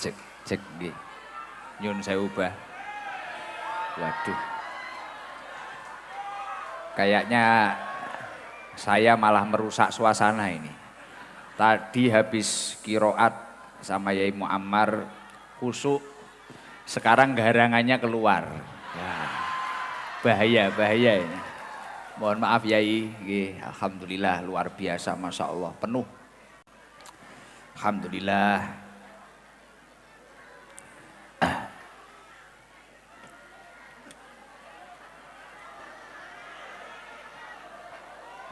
Cek, cek nggih. Nyun sewu Bah. Waduh. Kayaknya saya malah merusak suasana ini. Tadi habis kiroat sama Yai Muammar kusuk, sekarang garangannya keluar. Ya, bahaya ini. Mohon maaf Yai, alhamdulillah luar biasa, masya Allah penuh. Alhamdulillah.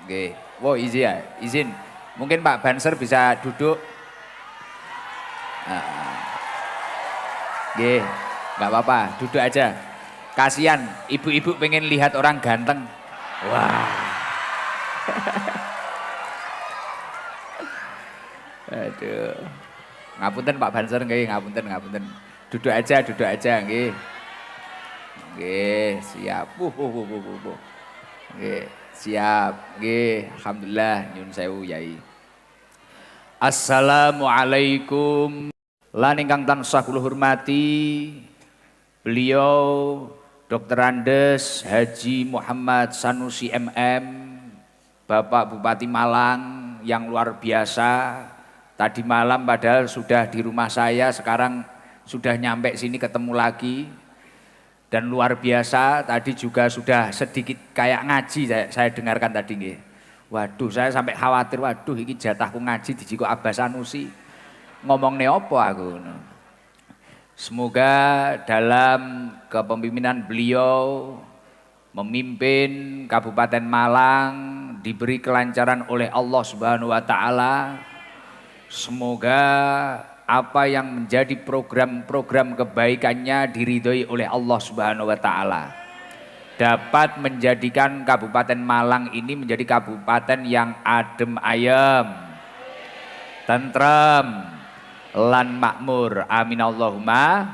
Oke, wow izin ya, izin. Mungkin Pak Banser bisa duduk. Oke, nggak apa-apa, duduk aja. Kasihan, ibu-ibu pengen lihat orang ganteng. Wah. Aduh. Ngapunten Pak Banser nggih, ngapunten. Duduk aja nggih. Nggih, siap. Nggih. Siap, nggih, alhamdulillah nyun sewu Yai. Assalamualaikum. Lan ingkang tansah kula hormati beliau Dr. Andes Haji Muhammad Sanusi MM, Bapak Bupati Malang yang luar biasa. Tadi malam padahal sudah di rumah saya, sekarang sudah nyampe sini ketemu lagi. Dan luar biasa, tadi juga sudah sedikit kayak ngaji saya dengarkan tadi nggih. Waduh, saya sampai khawatir, waduh iki jatahku ngaji dijiko Abah Sanusi. Ngomongne opo aku. Semoga dalam kepemimpinan beliau memimpin Kabupaten Malang diberi kelancaran oleh Allah Subhanahu wa taala. Semoga apa yang menjadi program-program kebaikannya diridhoi oleh Allah Subhanahu wa taala. Dapat menjadikan Kabupaten Malang ini menjadi kabupaten yang adem ayem, tentrem, lan makmur. Amin Allahumma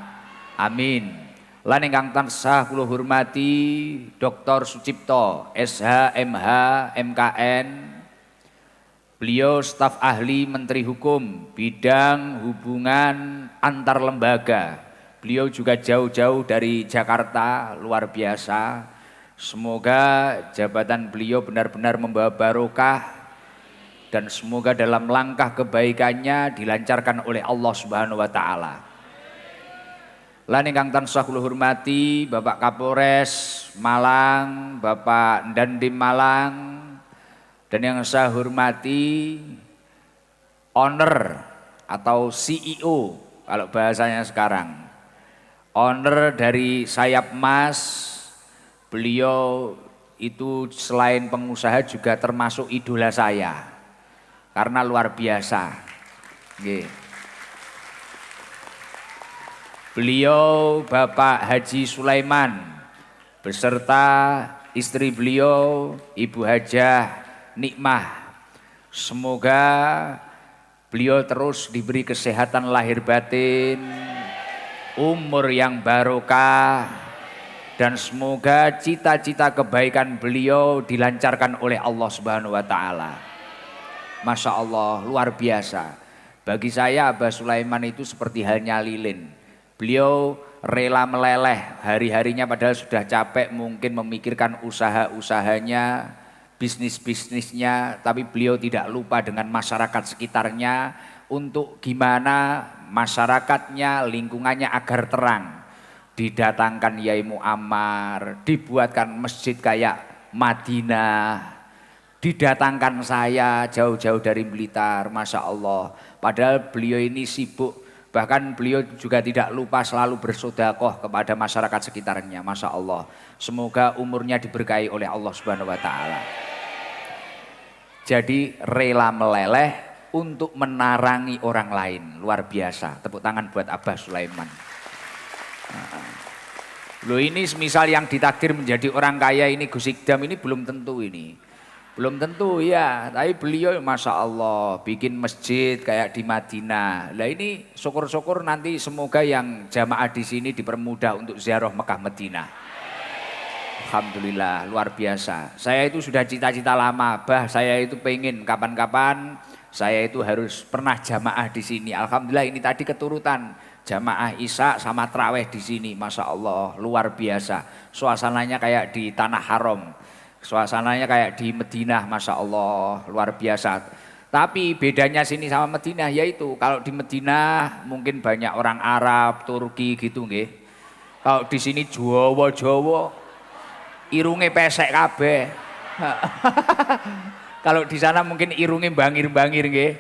amin. Lan ingkang tansah kula hormati Dr. Sucipto SH MH MKN. Beliau staf ahli Menteri Hukum bidang hubungan antar lembaga. Beliau juga jauh-jauh dari Jakarta, luar biasa. Semoga jabatan beliau benar-benar membawa barokah dan semoga dalam langkah kebaikannya dilancarkan oleh Allah Subhanahu wa taala. Lan ingkang tansah kula hormati Bapak Kapolres Malang, Bapak Dandim Malang, dan yang saya hormati owner atau CEO kalau bahasanya sekarang, owner dari Sayap Mas. Beliau itu selain pengusaha juga termasuk idola saya karena luar biasa. Beliau Bapak Haji Sulaiman beserta istri beliau Ibu Hajah Nikmah. Semoga beliau terus diberi kesehatan lahir batin, umur yang barokah, dan semoga cita-cita kebaikan beliau dilancarkan oleh Allah Subhanahu wa taala. Masya Allah, luar biasa. Bagi saya Abah Sulaiman itu seperti halnya lilin. Beliau rela meleleh hari-harinya padahal sudah capek mungkin memikirkan usaha-usahanya, bisnis-bisnisnya, tapi beliau tidak lupa dengan masyarakat sekitarnya untuk gimana masyarakatnya, lingkungannya agar terang. Didatangkan Yai Muammar, dibuatkan masjid kayak Madinah, didatangkan saya jauh-jauh dari Blitar, Masya Allah. Padahal beliau ini sibuk, bahkan beliau juga tidak lupa selalu bersedekah kepada masyarakat sekitarnya, Masya Allah. Semoga umurnya diberkahi oleh Allah Subhanahu wa taala. Jadi rela meleleh untuk menarangi orang lain, luar biasa. Tepuk tangan buat Abah Sulaiman. Loh ini misal yang ditakdir menjadi orang kaya ini Gus Ikdam ini belum tentu ini. Belum tentu ya, tapi beliau Masya Allah bikin masjid kayak di Madinah. Lah ini syukur-syukur nanti semoga yang jamaah di sini dipermudah untuk ziarah Mekah Madinah. Alhamdulillah luar biasa. Saya itu sudah cita-cita lama, Bah saya itu pengen kapan-kapan Saya itu harus pernah jamaah di sini. Alhamdulillah ini tadi keturutan jamaah Isya sama Traweh di sini. Masya Allah luar biasa. Suasananya kayak di Tanah Haram. Suasananya kayak di Madinah. Masya Allah luar biasa. Tapi bedanya sini sama Madinah yaitu kalau di Madinah mungkin banyak orang Arab, Turki gitu nggih. Kalau di sini Jawa, irunge pesek kabeh. Kalau di sana mungkin irungnya bangir-bangir nggih.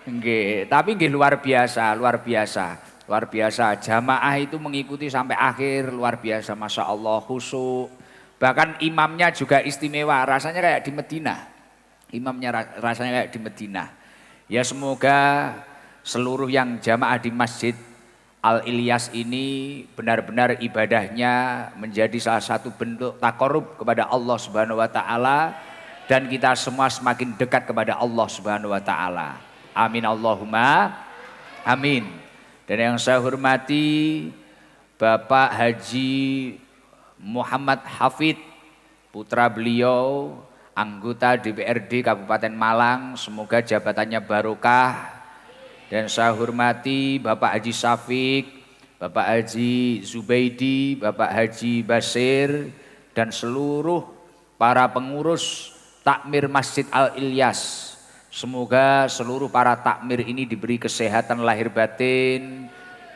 Nggih, tapi nggih luar biasa, luar biasa. Luar biasa. Jamaah itu mengikuti sampai akhir luar biasa, Masya Allah khusyuk. Bahkan imamnya juga istimewa, rasanya kayak di Madinah. Imamnya rasanya kayak di Madinah. Ya semoga seluruh yang jamaah di Masjid Al-Ilyas ini benar-benar ibadahnya menjadi salah satu bentuk takarub kepada Allah Subhanahu wa taala. Dan kita semua semakin dekat kepada Allah Subhanahu wa taala. Amin Allahumma amin. Dan yang saya hormati Bapak Haji Muhammad Hafid, putra beliau, anggota DPRD Kabupaten Malang, semoga jabatannya barokah. Dan saya hormati Bapak Haji Syafiq, Bapak Haji Zubaidi, Bapak Haji Basir, dan seluruh para pengurus Takmir Masjid Al-Ilyas. Semoga seluruh para takmir ini diberi kesehatan lahir batin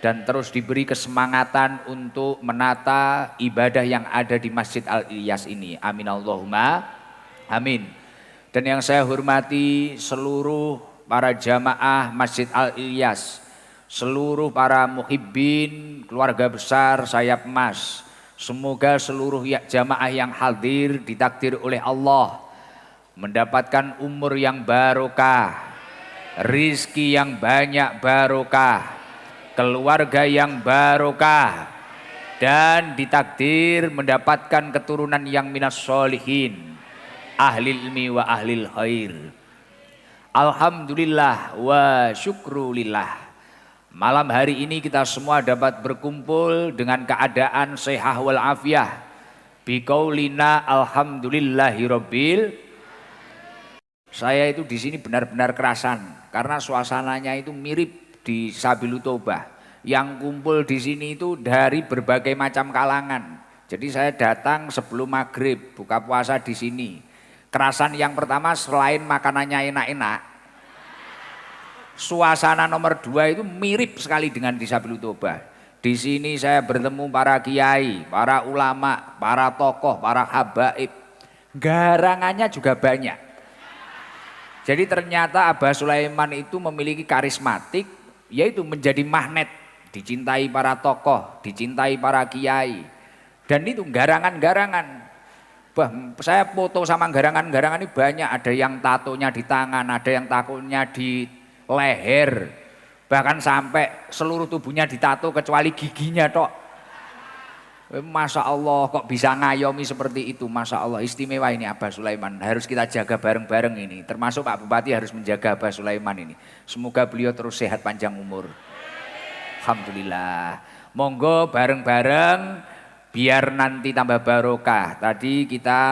dan terus diberi kesemangatan untuk menata ibadah yang ada di Masjid Al-Ilyas ini. Amin Allahumma amin. Dan yang saya hormati seluruh para jamaah Masjid Al-Ilyas, seluruh para muhibbin, keluarga besar Sayap Emas. Semoga seluruh jamaah yang hadir ditakdir oleh Allah mendapatkan umur yang barokah, rizki yang banyak barokah, keluarga yang barokah, dan ditakdir mendapatkan keturunan yang minas solihin, ahlil ilmi wa ahlil khair. Alhamdulillah wa syukrulillah. Malam hari ini kita semua dapat berkumpul dengan keadaan sehat wal afiah. Biqaulina alhamdulillahirabbil. Saya itu di sini benar-benar kerasan karena suasananya itu mirip di Sabilu Tobah. Yang kumpul di sini itu dari berbagai macam kalangan. Jadi saya datang sebelum maghrib buka puasa di sini. Kerasan yang pertama selain makanannya enak-enak, suasana nomor 2 itu mirip sekali dengan di Sabilu Tobah. Di sini saya bertemu para kiai, para ulama, para tokoh, para habaib. Garangannya juga banyak. Jadi ternyata Abah Sulaiman itu memiliki karismatik, yaitu menjadi magnet, dicintai para tokoh, dicintai para kiai. Dan itu garangan-garangan. Saya foto sama garangan-garangan ini banyak, ada yang tatonya di tangan, ada yang tatonya di leher. Bahkan sampai seluruh tubuhnya ditato kecuali giginya tok. Masya Allah kok bisa ngayomi seperti itu. Masya Allah istimewa ini Abah Sulaiman. Harus kita jaga bareng-bareng ini. Termasuk Pak Bupati harus menjaga Abah Sulaiman ini. Semoga beliau terus sehat panjang umur. Alhamdulillah. Monggo bareng-bareng biar nanti tambah barokah. Tadi kita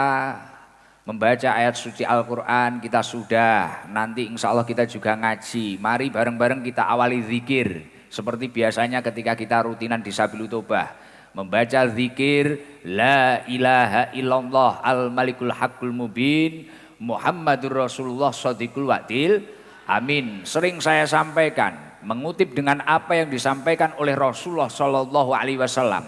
membaca ayat suci Al-Quran kita sudah. Nanti insya Allah kita juga ngaji. Mari bareng-bareng kita awali zikir. Seperti biasanya ketika kita rutinan di Sabilu Tobah. Membaca zikir la ilaha illallah al malikul haqqul mubin Muhammadur Rasulullah shadiqul wa'dil amin. Sering saya sampaikan mengutip dengan apa yang disampaikan oleh Rasulullah sallallahu alaihi wasallam.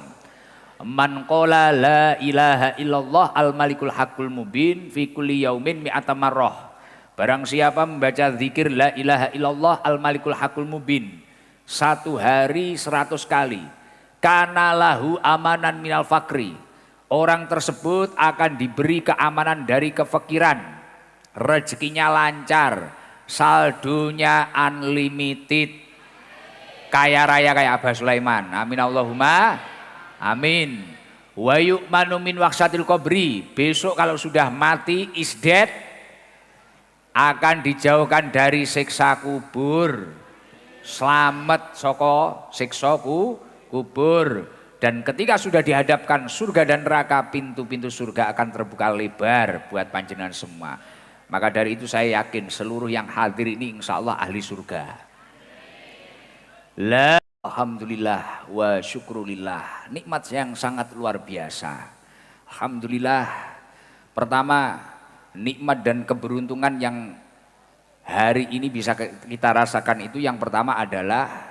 Man qala la ilaha illallah al malikul haqqul mubin fi kulli yaumin mi'ata marrah. Barang siapa membaca zikir la ilaha illallah al malikul haqqul mubin satu hari 100 kali, kana lahu amanan minal fakri, orang tersebut akan diberi keamanan dari kefakiran, rezekinya lancar, saldonya unlimited, kaya raya kayak Abah Sulaiman. Amin Allahumma amin. Wa yu'manu min waqsatil qabri, besok kalau sudah mati is dead akan dijauhkan dari siksa kubur, selamat saka siksa kubur. Dan ketika sudah dihadapkan surga dan neraka, pintu-pintu surga akan terbuka lebar buat panjenengan semua. Maka dari itu saya yakin seluruh yang hadir ini insya Allah ahli surga. Alhamdulillah wa syukrulillah, nikmat yang sangat luar biasa. Alhamdulillah, pertama nikmat dan keberuntungan yang hari ini bisa kita rasakan itu yang pertama adalah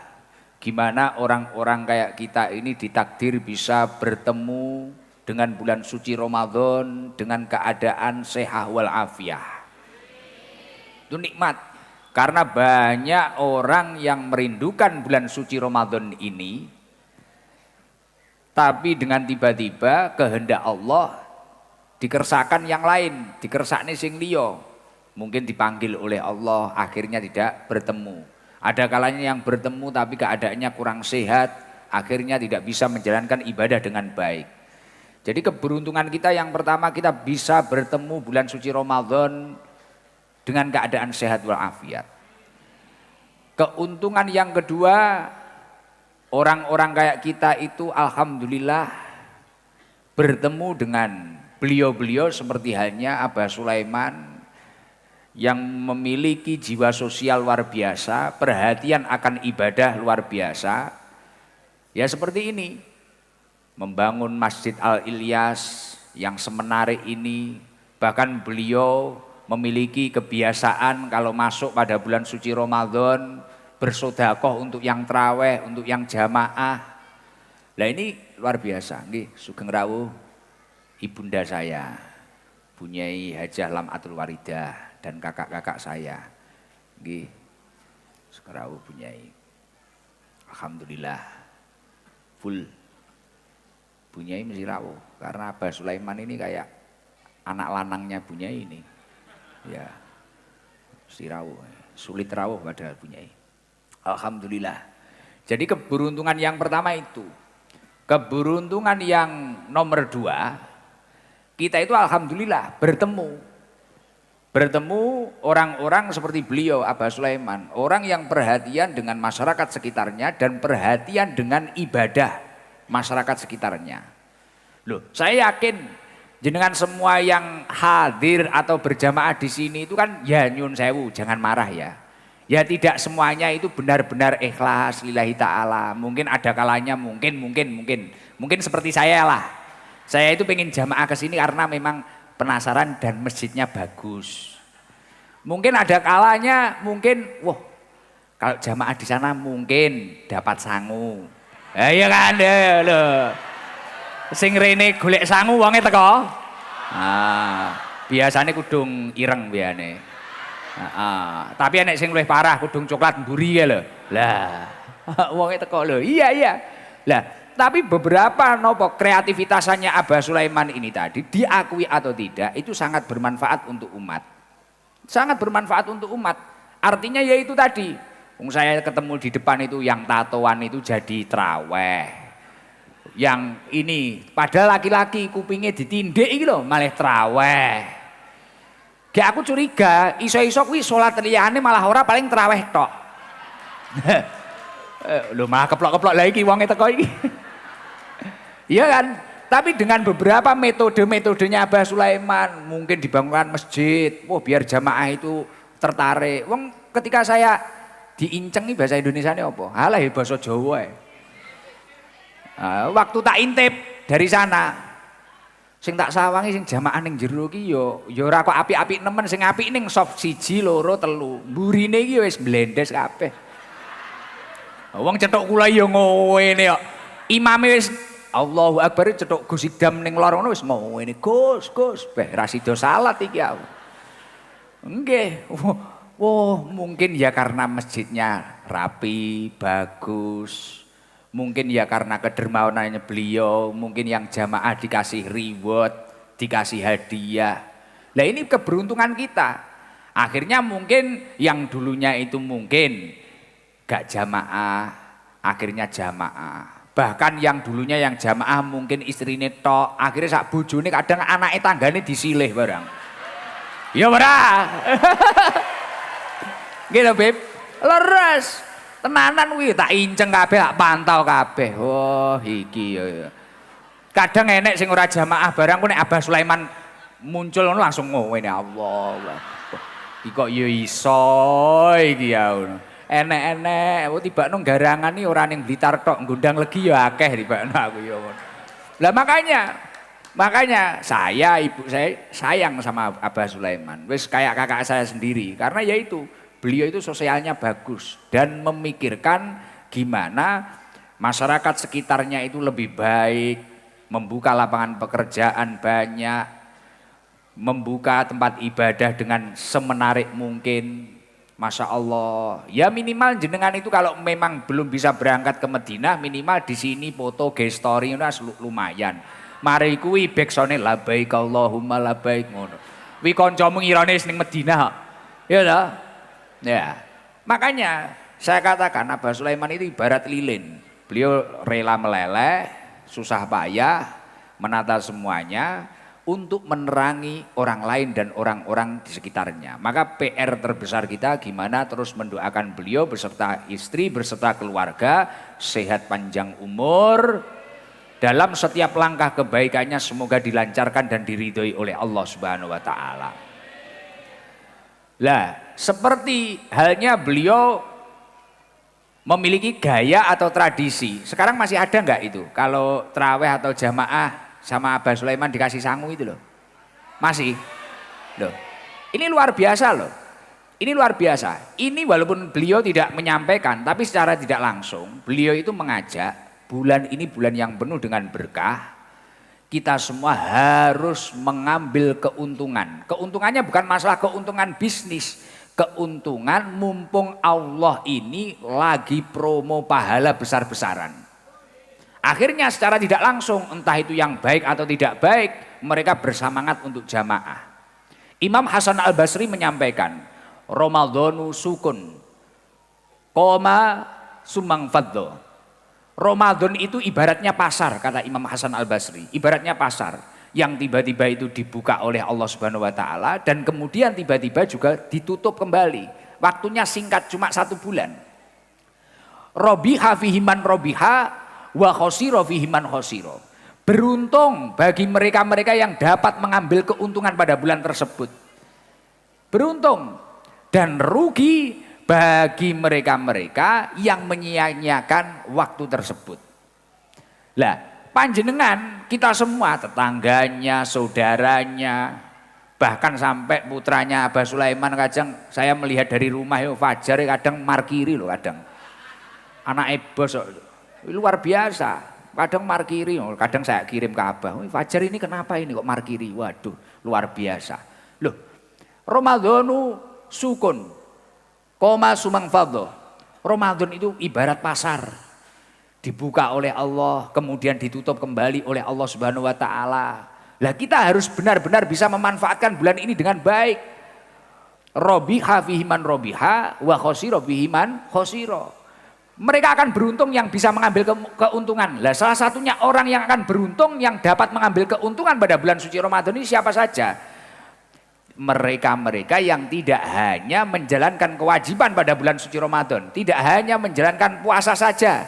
gimana orang-orang kayak kita ini ditakdir bisa bertemu dengan bulan suci Ramadan dengan keadaan sehat wal afiah. Itu nikmat, karena banyak orang yang merindukan bulan suci Ramadan ini, tapi dengan tiba-tiba kehendak Allah dikersakan yang lain, dikersakne sing liya. Mungkin dipanggil oleh Allah, akhirnya tidak bertemu. Ada kalanya yang bertemu tapi keadaannya kurang sehat, akhirnya tidak bisa menjalankan ibadah dengan baik. Jadi keberuntungan kita yang pertama, kita bisa bertemu bulan suci Ramadan dengan keadaan sehat walafiat. Keuntungan yang kedua, orang-orang kayak kita itu alhamdulillah bertemu dengan beliau-beliau seperti halnya Abah Sulaiman yang memiliki jiwa sosial luar biasa, perhatian akan ibadah luar biasa. Ya seperti ini, membangun Masjid Al-Ilyas yang semenarik ini, bahkan beliau memiliki kebiasaan kalau masuk pada bulan suci Ramadan bersedekah untuk yang traweh, untuk yang jamaah. Nah ini luar biasa. Nggih, sugeng rawuh ibunda saya, Bunyai Hajah Lam'atul Waridah dan kakak-kakak saya. Nggih, sugeng rawuh Bunyai. Alhamdulillah full Bunyai mesti rawuh karena Abah Sulaiman ini kayak anak lanangnya Bunyai ini. Ya, mesti rawuh, sulit rawuh pada Bunyai. Alhamdulillah. Jadi keberuntungan yang pertama itu. Keberuntungan yang nomor dua, kita itu alhamdulillah bertemu orang-orang seperti beliau Abah Sulaiman, orang yang perhatian dengan masyarakat sekitarnya dan perhatian dengan ibadah masyarakat sekitarnya. Loh, saya yakin jenengan semua yang hadir atau berjamaah di sini itu kan ya nyun sewu, jangan marah ya. Ya tidak semuanya itu benar-benar ikhlas lillahi ta'ala. Mungkin ada kalanya mungkin seperti saya lah. Saya itu pengen jamaah ke sini karena memang penasaran dan masjidnya bagus. Mungkin ada kalanya wah kalau jamaah di sana mungkin dapat sangu. Ya kan loh. Sing rene golek sangu wonge teko. Biasane kudung ireng biasane. Tapi nek sing luwih parah kudung coklat mburi ya lho. Lah, wonge teko lho. Iya. Lah, tapi beberapa nopo kreativitasannya Abah Sulaiman ini tadi diakui atau tidak itu sangat bermanfaat untuk umat. Sangat bermanfaat untuk umat. Artinya yaitu tadi, saya ketemu di depan itu yang tatoan itu jadi traweh. Yang ini padahal laki-laki kupingnya ditindik iki lho malah traweh. Gak aku curiga iso-iso kuwi salat liyane malah ora paling traweh tok. Lho malah keplok-keplok lagi wonge teko iki. Iya kan? Tapi dengan beberapa metode-metodenya Abah Sulaiman, mungkin dibangunkan masjid, biar jamaah itu tertarik. Wong ketika saya diincengi bahasa Indonesianya apa? Halah bahasa Jawa. Waktu tak intip dari sana, sing tak sawangi sing jamaah ning jero ki yo ora kok apik-apik nemen, sing apik ning soft 1 2 3. Mburine iki wis blendes kabeh. Wong cetuk kula yo ngene kok. Imame wis Allahu Akbar cetuk Gus Idam ning lor ngono wis ngene. Gus, ra sida salat iki aku. Nggih. Mungkin ya karena masjidnya rapi, bagus. Mungkin ya karena kedermawanannya beliau, mungkin yang jamaah dikasih reward, dikasih hadiah. Nah ini keberuntungan kita. Akhirnya mungkin yang dulunya itu mungkin gak jamaah, akhirnya jamaah. Bahkan yang dulunya yang jamaah mungkin istrinya tok, akhirnya sak bojone kadang anaknya tanggane disilih barang. Ya ora. Gitu Beb, leres. Tenanan kuwi tak inceng kabeh, tak pantau kabeh. Wah, iki ya. Kadang enek sing ora jamaah barang ku nek Abah Sulaiman muncul langsung ngene Allah. Iki kok ya iso iki ya. Enek-enek, tibakno garangan iki ora ning Blitar tok, Gondang Legi ya akeh tibakno aku ya. Lah makanya saya, ibu saya sayang sama Abah Sulaiman. Wis kayak kakak saya sendiri karena yaitu beliau itu sosialnya bagus dan memikirkan gimana masyarakat sekitarnya itu lebih baik, membuka lapangan pekerjaan banyak, membuka tempat ibadah dengan semenarik mungkin. Masya Allah, ya minimal jenengan itu kalau memang belum bisa berangkat ke Madinah, minimal di sini foto story itu lumayan. Mari kuwi backsone labaik Allahumma labaik ngono. Wi kancamu ngirane ning Madinah. Ya toh? Ya. Makanya saya katakan Abah Sulaiman itu ibarat lilin. Beliau rela meleleh, susah payah menata semuanya untuk menerangi orang lain dan orang-orang di sekitarnya. Maka PR terbesar kita gimana terus mendoakan beliau beserta istri, beserta keluarga, sehat panjang umur. Dalam setiap langkah kebaikannya semoga dilancarkan dan diridhoi oleh Allah Subhanahu wa taala. Lah, seperti halnya beliau memiliki gaya atau tradisi. Sekarang masih ada enggak itu? Kalau tarawih atau jamaah sama Abah Sulaiman dikasih sangu itu loh. Masih. Loh. Ini luar biasa loh. Ini luar biasa. Ini walaupun beliau tidak menyampaikan tapi secara tidak langsung beliau itu mengajak bulan ini bulan yang penuh dengan berkah. Kita semua harus mengambil keuntungan. Keuntungannya bukan masalah keuntungan bisnis. Keuntungan mumpung Allah ini lagi promo pahala besar-besaran. Akhirnya secara tidak langsung entah itu yang baik atau tidak baik mereka bersemangat untuk jamaah. Imam Hasan Al-Basri menyampaikan Ramadhanu sukun koma sumang fadlo. Ramadan itu ibaratnya pasar kata Imam Hasan Al-Basri. Ibaratnya pasar yang tiba-tiba itu dibuka oleh Allah Subhanahu wa taala dan kemudian tiba-tiba juga ditutup kembali. Waktunya singkat cuma 1 bulan. Robiha fihiman robiha wa khosiro fihiman khosiro. Beruntung bagi mereka-mereka yang dapat mengambil keuntungan pada bulan tersebut. Beruntung dan rugi bagi mereka-mereka yang menyia-nyiakan waktu tersebut. Lah, panjenengan kita semua tetangganya, saudaranya, bahkan sampai putranya Abah Sulaiman kadang saya melihat dari rumah yo Fajar kadang markiri loh kadang. Anak bos luar biasa. Kadang markiri, kadang saya kirim ke Abah. Fajar ini kenapa ini kok markiri? Waduh, luar biasa. Loh, Ramadhanu sukun, koma sumang fadho. Ramadan itu ibarat pasar. Dibuka oleh Allah, kemudian ditutup kembali oleh Allah Subhanahu wa taala. Lah kita harus benar-benar bisa memanfaatkan bulan ini dengan baik. Robiha fihiman robiha, wa khosiro fihiman khosiro. Mereka akan beruntung yang bisa mengambil keuntungan. Lah salah satunya orang yang akan beruntung yang dapat mengambil keuntungan pada bulan suci Ramadan ini siapa saja? Mereka-mereka yang tidak hanya menjalankan kewajiban pada bulan suci Ramadan, tidak hanya menjalankan puasa saja,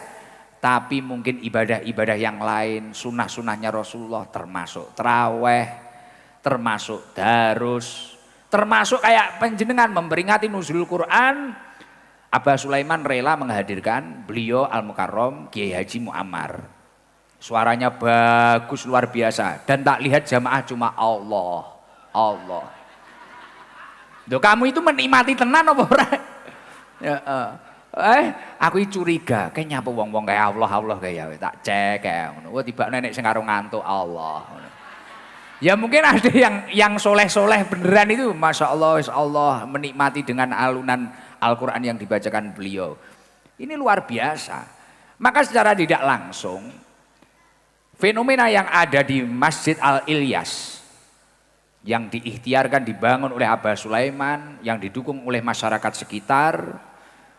tapi mungkin ibadah-ibadah yang lain, sunnah-sunnahnya Rasulullah termasuk taraweh, termasuk darus, termasuk kayak panjenengan memperingati nuzul Quran. Abah Sulaiman rela menghadirkan beliau Al-Mukarram Kiai Haji Muammar. Suaranya bagus luar biasa dan tak lihat jamaah cuma Allah. Loh, kamu itu menikmati tenan apa ora? Ya, aku curiga kayaknya apa wong-wong kayak Allah kayak tak cek kayak ngono. Wah tiba nenek sing karo ngantuk Allah. Ya mungkin ada yang soleh-soleh beneran itu Masya Allah menikmati dengan alunan Al-Quran yang dibacakan beliau. Ini luar biasa. Maka secara tidak langsung fenomena yang ada di Masjid Al-Ilyas yang diikhtiarkan dibangun oleh Abah Sulaiman, yang didukung oleh masyarakat sekitar,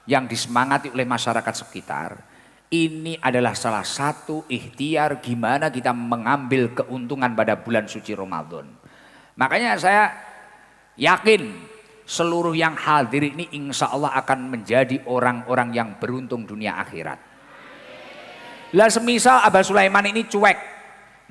yang disemangati oleh masyarakat sekitar, ini adalah salah satu ikhtiar gimana kita mengambil keuntungan pada bulan suci Ramadan. Makanya saya yakin seluruh yang hadir ini insya Allah akan menjadi orang-orang yang beruntung dunia akhirat. Lah semisal Abah Sulaiman ini cuek,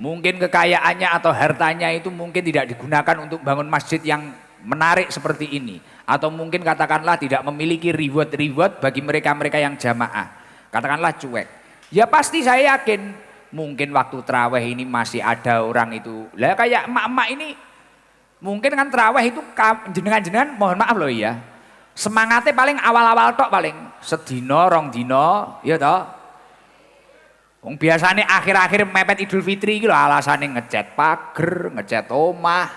mungkin kekayaannya atau hartanya itu mungkin tidak digunakan untuk bangun masjid yang menarik seperti ini, atau mungkin katakanlah tidak memiliki reward bagi mereka-mereka yang jamaah, katakanlah cuek, ya pasti saya yakin mungkin waktu terawih ini masih ada orang itu, lah kayak emak-emak ini mungkin kan terawih itu jenengan-jenengan mohon maaf loh ya, semangatnya paling awal-awal tok, paling sedino rong dino ya toh. Wong biasane akhir-akhir mepet Idul Fitri iki lho alasane ngecat pager, ngecat omah.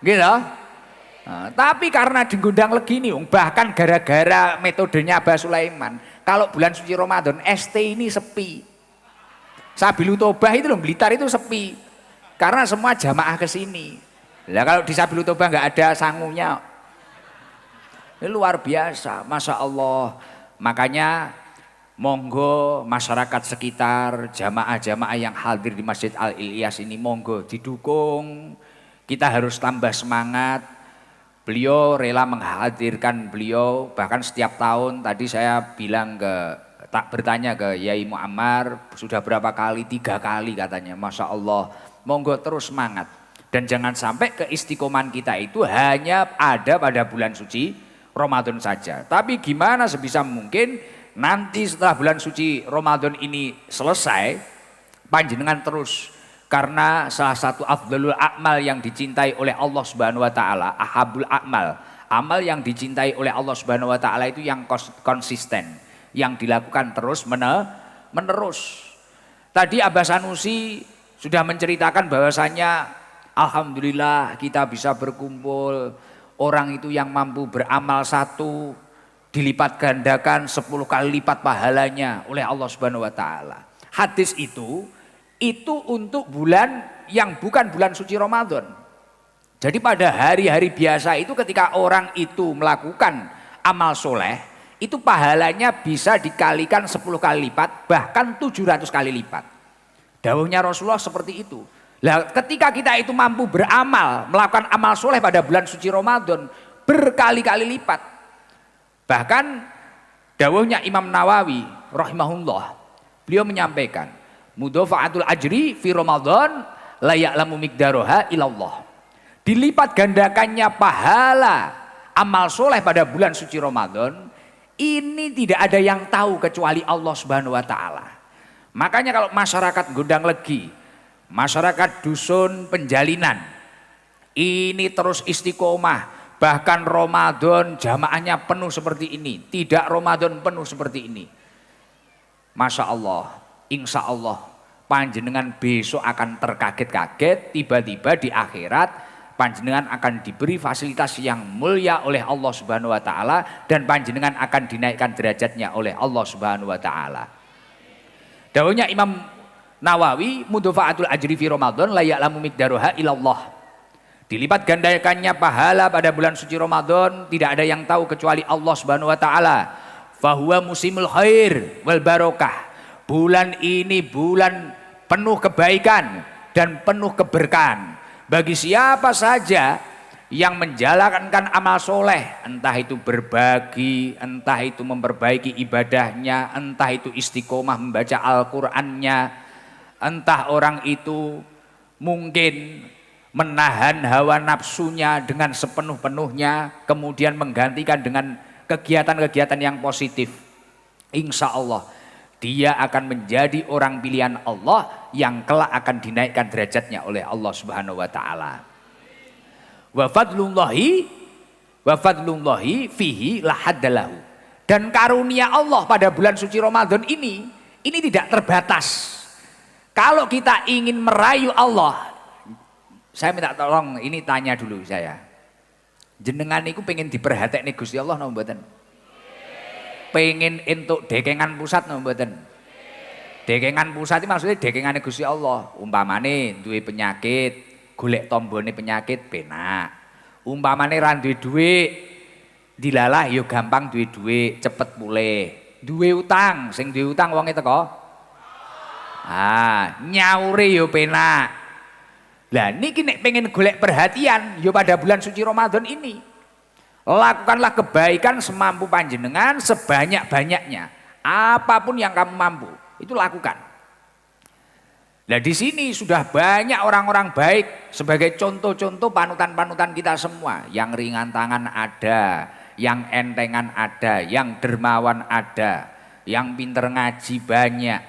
Gitu. Nah, tapi karena digundang legi nih, bahkan gara-gara metodenya Abah Sulaiman, kalau bulan suci Ramadan ST ini sepi. Sabilu Tobah itu loh, Blitar itu sepi. Karena semua jamaah ke sini. Lah kalau di Sabilu Tobah nggak ada sangunya. Ini luar biasa, Masya Allah. Makanya monggo masyarakat sekitar, jamaah-jamaah yang hadir di Masjid Al-Ilyas ini monggo didukung. Kita harus tambah semangat. Beliau rela menghadirkan beliau, bahkan setiap tahun tadi saya bilang bertanya ke Yai Muammar, sudah berapa kali? 3 kali katanya. Masya Allah, monggo terus semangat. Dan jangan sampai keistiqomahan kita itu hanya ada pada bulan suci Ramadan saja. Tapi gimana sebisa mungkin nanti setelah bulan suci Ramadan ini selesai, panjenengan terus, karena salah satu afdalul a'mal yang dicintai oleh Allah Subhanahu wa taala, ahabul a'mal, amal yang dicintai oleh Allah Subhanahu wa taala itu yang konsisten, yang dilakukan terus menerus. Tadi Abah Sanusi sudah menceritakan bahwasanya alhamdulillah kita bisa berkumpul, orang itu yang mampu beramal satu dilipat gandakan 10 kali lipat pahalanya oleh Allah Subhanahu wa taala. Hadis itu untuk bulan yang bukan bulan suci Ramadan. Jadi pada hari-hari biasa itu ketika orang itu melakukan amal soleh, itu pahalanya bisa dikalikan 10 kali lipat, bahkan 700 kali lipat. Dawuhnya Rasulullah seperti itu. Lah ketika kita itu mampu beramal, melakukan amal soleh pada bulan suci Ramadan berkali-kali lipat. Bahkan dawuhnya Imam Nawawi rahimahullah, beliau menyampaikan mudhafa'atul ajri fi Ramadan la ya'lamu miqdaroha ilallah. Dilipat gandakannya pahala amal soleh pada bulan suci Ramadan ini tidak ada yang tahu kecuali Allah Subhanahu wa taala. Makanya kalau masyarakat Gondang Legi, masyarakat dusun Penjalinan ini terus istiqomah, bahkan Ramadan jamaahnya penuh seperti ini, tidak Ramadan penuh seperti ini. Masya Allah, insya Allah panjenengan besok akan terkaget-kaget, tiba-tiba di akhirat panjenengan akan diberi fasilitas yang mulia oleh Allah Subhanahu wa taala, dan panjenengan akan dinaikkan derajatnya oleh Allah Subhanahu wa taala. Dawuhnya Imam Nawawi, mudhafa'atul ajri fi Ramadan la ya'lamu miqdaroha ilallah. Dilipat gandakannya pahala pada bulan suci Ramadan tidak ada yang tahu kecuali Allah Subhanahu wa taala. Fahuwa musimul khair wal barokah. Bulan ini bulan penuh kebaikan dan penuh keberkahan bagi siapa saja yang menjalankan amal soleh, entah itu berbagi, entah itu memperbaiki ibadahnya, entah itu istiqomah membaca Al-Qur'annya, entah orang itu mungkin menahan hawa nafsunya dengan sepenuh-penuhnya, kemudian menggantikan dengan kegiatan-kegiatan yang positif. Insya Allah dia akan menjadi orang pilihan Allah yang kelak akan dinaikkan derajatnya oleh Allah Subhanahu wa taala. Wa fadlullahi fihi lahaddalahu. Dan karunia Allah pada bulan suci Ramadan ini tidak terbatas. Kalau kita ingin merayu Allah, saya minta tolong ini tanya dulu saya. Jenengan niku pengen diperhatekne Gusti Allah napa mboten? Pengen entuk dekengan pusat napa mboten? Dekengan pusat itu maksudnya dekengane Gusti Allah. Umpamane duwe penyakit, golek tombone penyakit penak. Umpamane ra duwe dhuwit, dilalah ya gampang duwe dhuwit, cepet pulih. Duwe utang, sing duwe utang wonge teko. Nyaure ya penak. Lah niki nek pengen golek perhatian ya pada bulan suci Ramadan ini. Lakukanlah kebaikan semampu panjenengan, sebanyak-banyaknya. Apapun yang kamu mampu, itu lakukan. Nah di sini sudah banyak orang-orang baik sebagai contoh-contoh panutan-panutan kita semua. Yang ringan tangan ada, yang entengan ada, yang dermawan ada, yang pinter ngaji banyak,